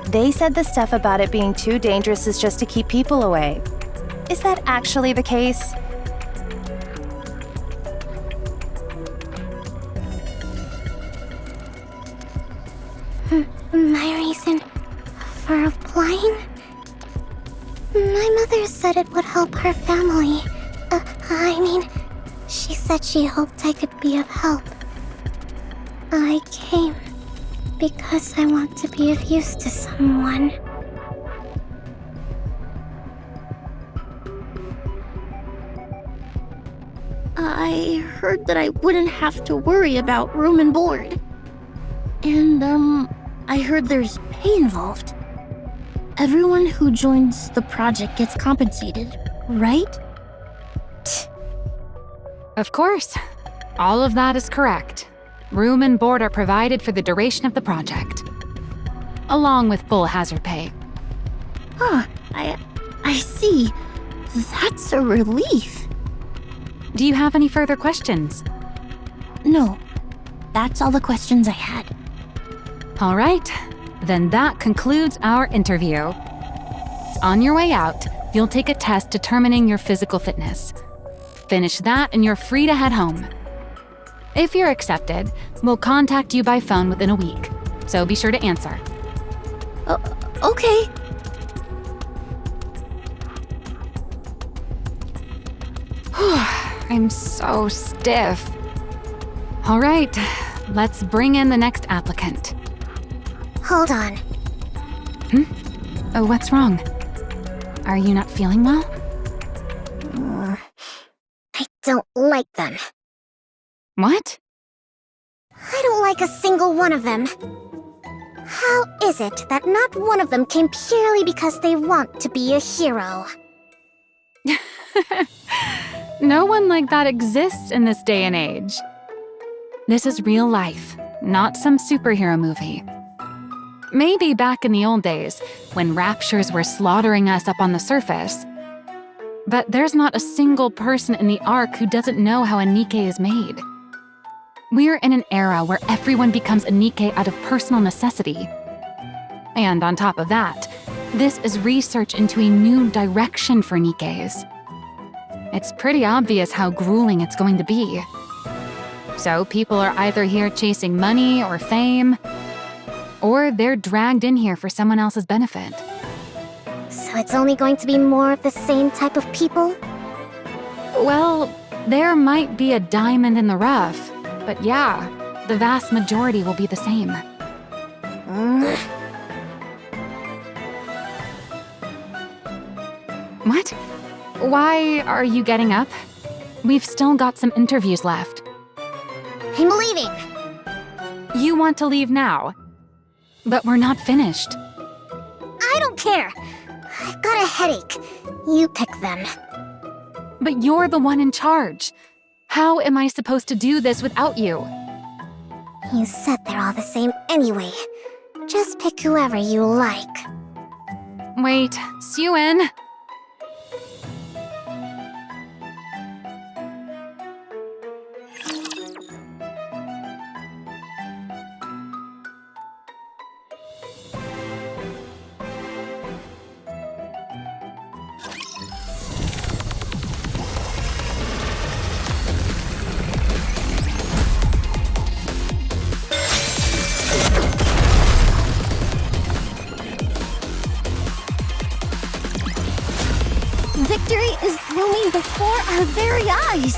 They said the stuff about it being too dangerous is just to keep people away. Is that actually the case? My reason for applying? My mother said it would help her family. She said she hoped I could be of help. I came because I want to be of use to someone. I heard that I wouldn't have to worry about room and board. And, I heard there's pay involved. Everyone who joins the project gets compensated, right? Of course. All of that is correct. Room and board are provided for the duration of the project, along with full hazard pay. I see. That's a relief. Do you have any further questions? No, that's all the questions I had. All right, then that concludes our interview. On your way out, you'll take a test determining your physical fitness. Finish that and you're free to head home. If you're accepted, we'll contact you by phone within a week, so be sure to answer. Okay. I'm so stiff. All right, let's bring in the next applicant. Hold on. Oh, what's wrong? Are you not feeling well? I don't like them. What? I don't like a single one of them. How is it that not one of them came purely because they want to be a hero? No one like that exists in this day and age. This is real life, not some superhero movie. Maybe back in the old days, when raptures were slaughtering us up on the surface. But there's not a single person in the Ark who doesn't know how a Nikke is made. We're in an era where everyone becomes a Nikke out of personal necessity. And on top of that, this is research into a new direction for Nikkes. It's pretty obvious how grueling it's going to be. So people are either here chasing money or fame, or they're dragged in here for someone else's benefit. So it's only going to be more of the same type of people? Well, there might be a diamond in the rough, but yeah, the vast majority will be the same. What? Why are you getting up? We've still got some interviews left. I'm leaving! You want to leave now? But we're not finished. I don't care! I've got a headache. You pick them. But you're the one in charge. How am I supposed to do this without you? You said they're all the same anyway. Just pick whoever you like. Wait, Suen. Victory is looming before our very eyes!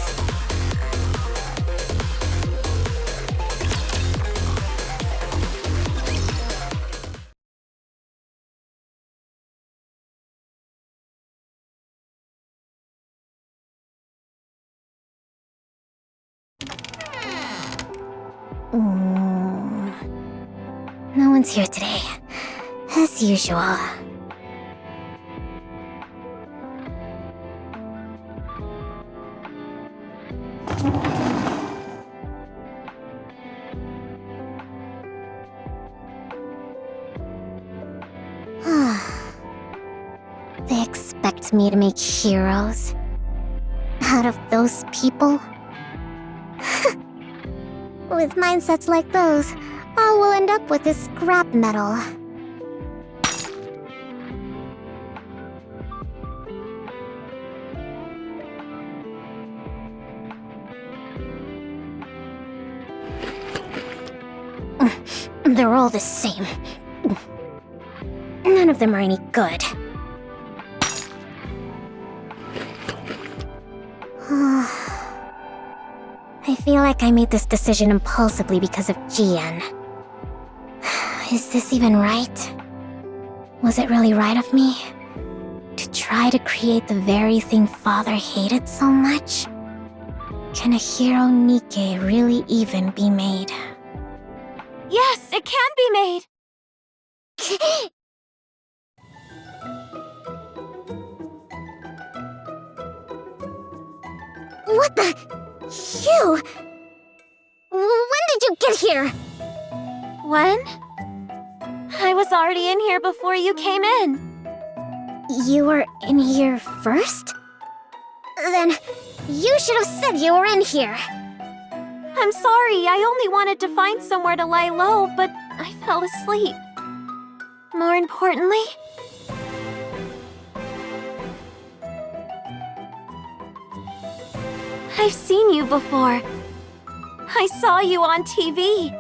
No one's here today, as usual. They expect me to make heroes out of those people? With mindsets like those, all we'll end up with is scrap metal. They're all the same. None of them are any good. I feel like I made this decision impulsively because of GN. Is this even right? Was it really right of me? To try to create the very thing Father hated so much? Can a hero Nikke really even be made? Yes, it can be made! What the? You? When did you get here? When? I was already in here before you came in. You were in here first? Then you should have said you were in here. I'm sorry, I only wanted to find somewhere to lie low, but I fell asleep. More importantly, I've seen you before. I saw you on TV.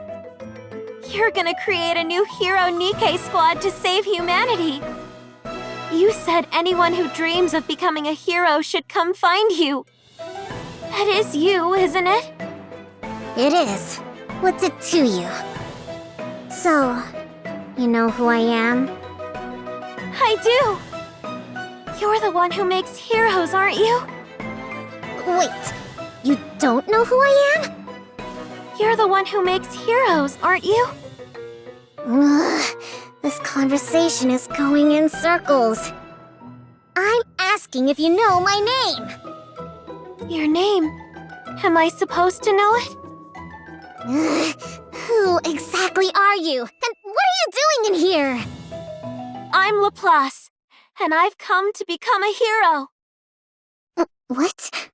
You're gonna create a new hero Nikke squad to save humanity. You said anyone who dreams of becoming a hero should come find you. That is you, isn't it? It is. What's it to you? So, you know who I am? I do. You're the one who makes heroes, aren't you? Wait, you don't know who I am? You're the one who makes heroes, aren't you? This conversation is going in circles. I'm asking if you know my name. Your name. Am I supposed to know it? Who exactly are you? And what are you doing in here? I'm Laplace, and I've come to become a hero. What?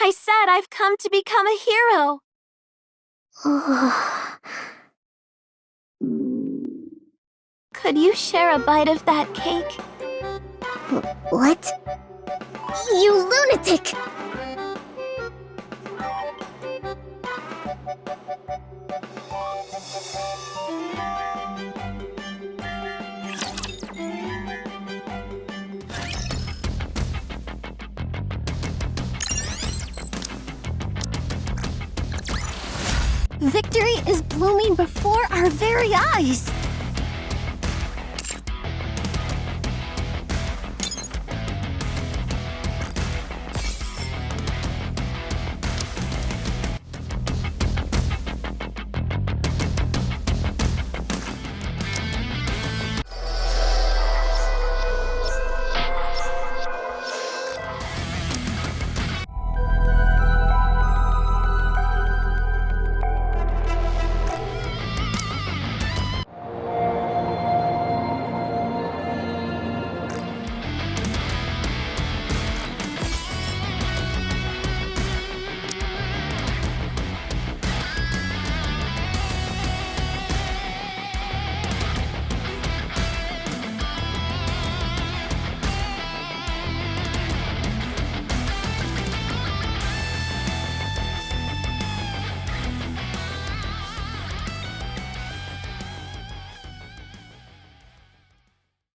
I said I've come to become a hero. Could you share a bite of that cake? What? You lunatic! Victory is blooming before our very eyes.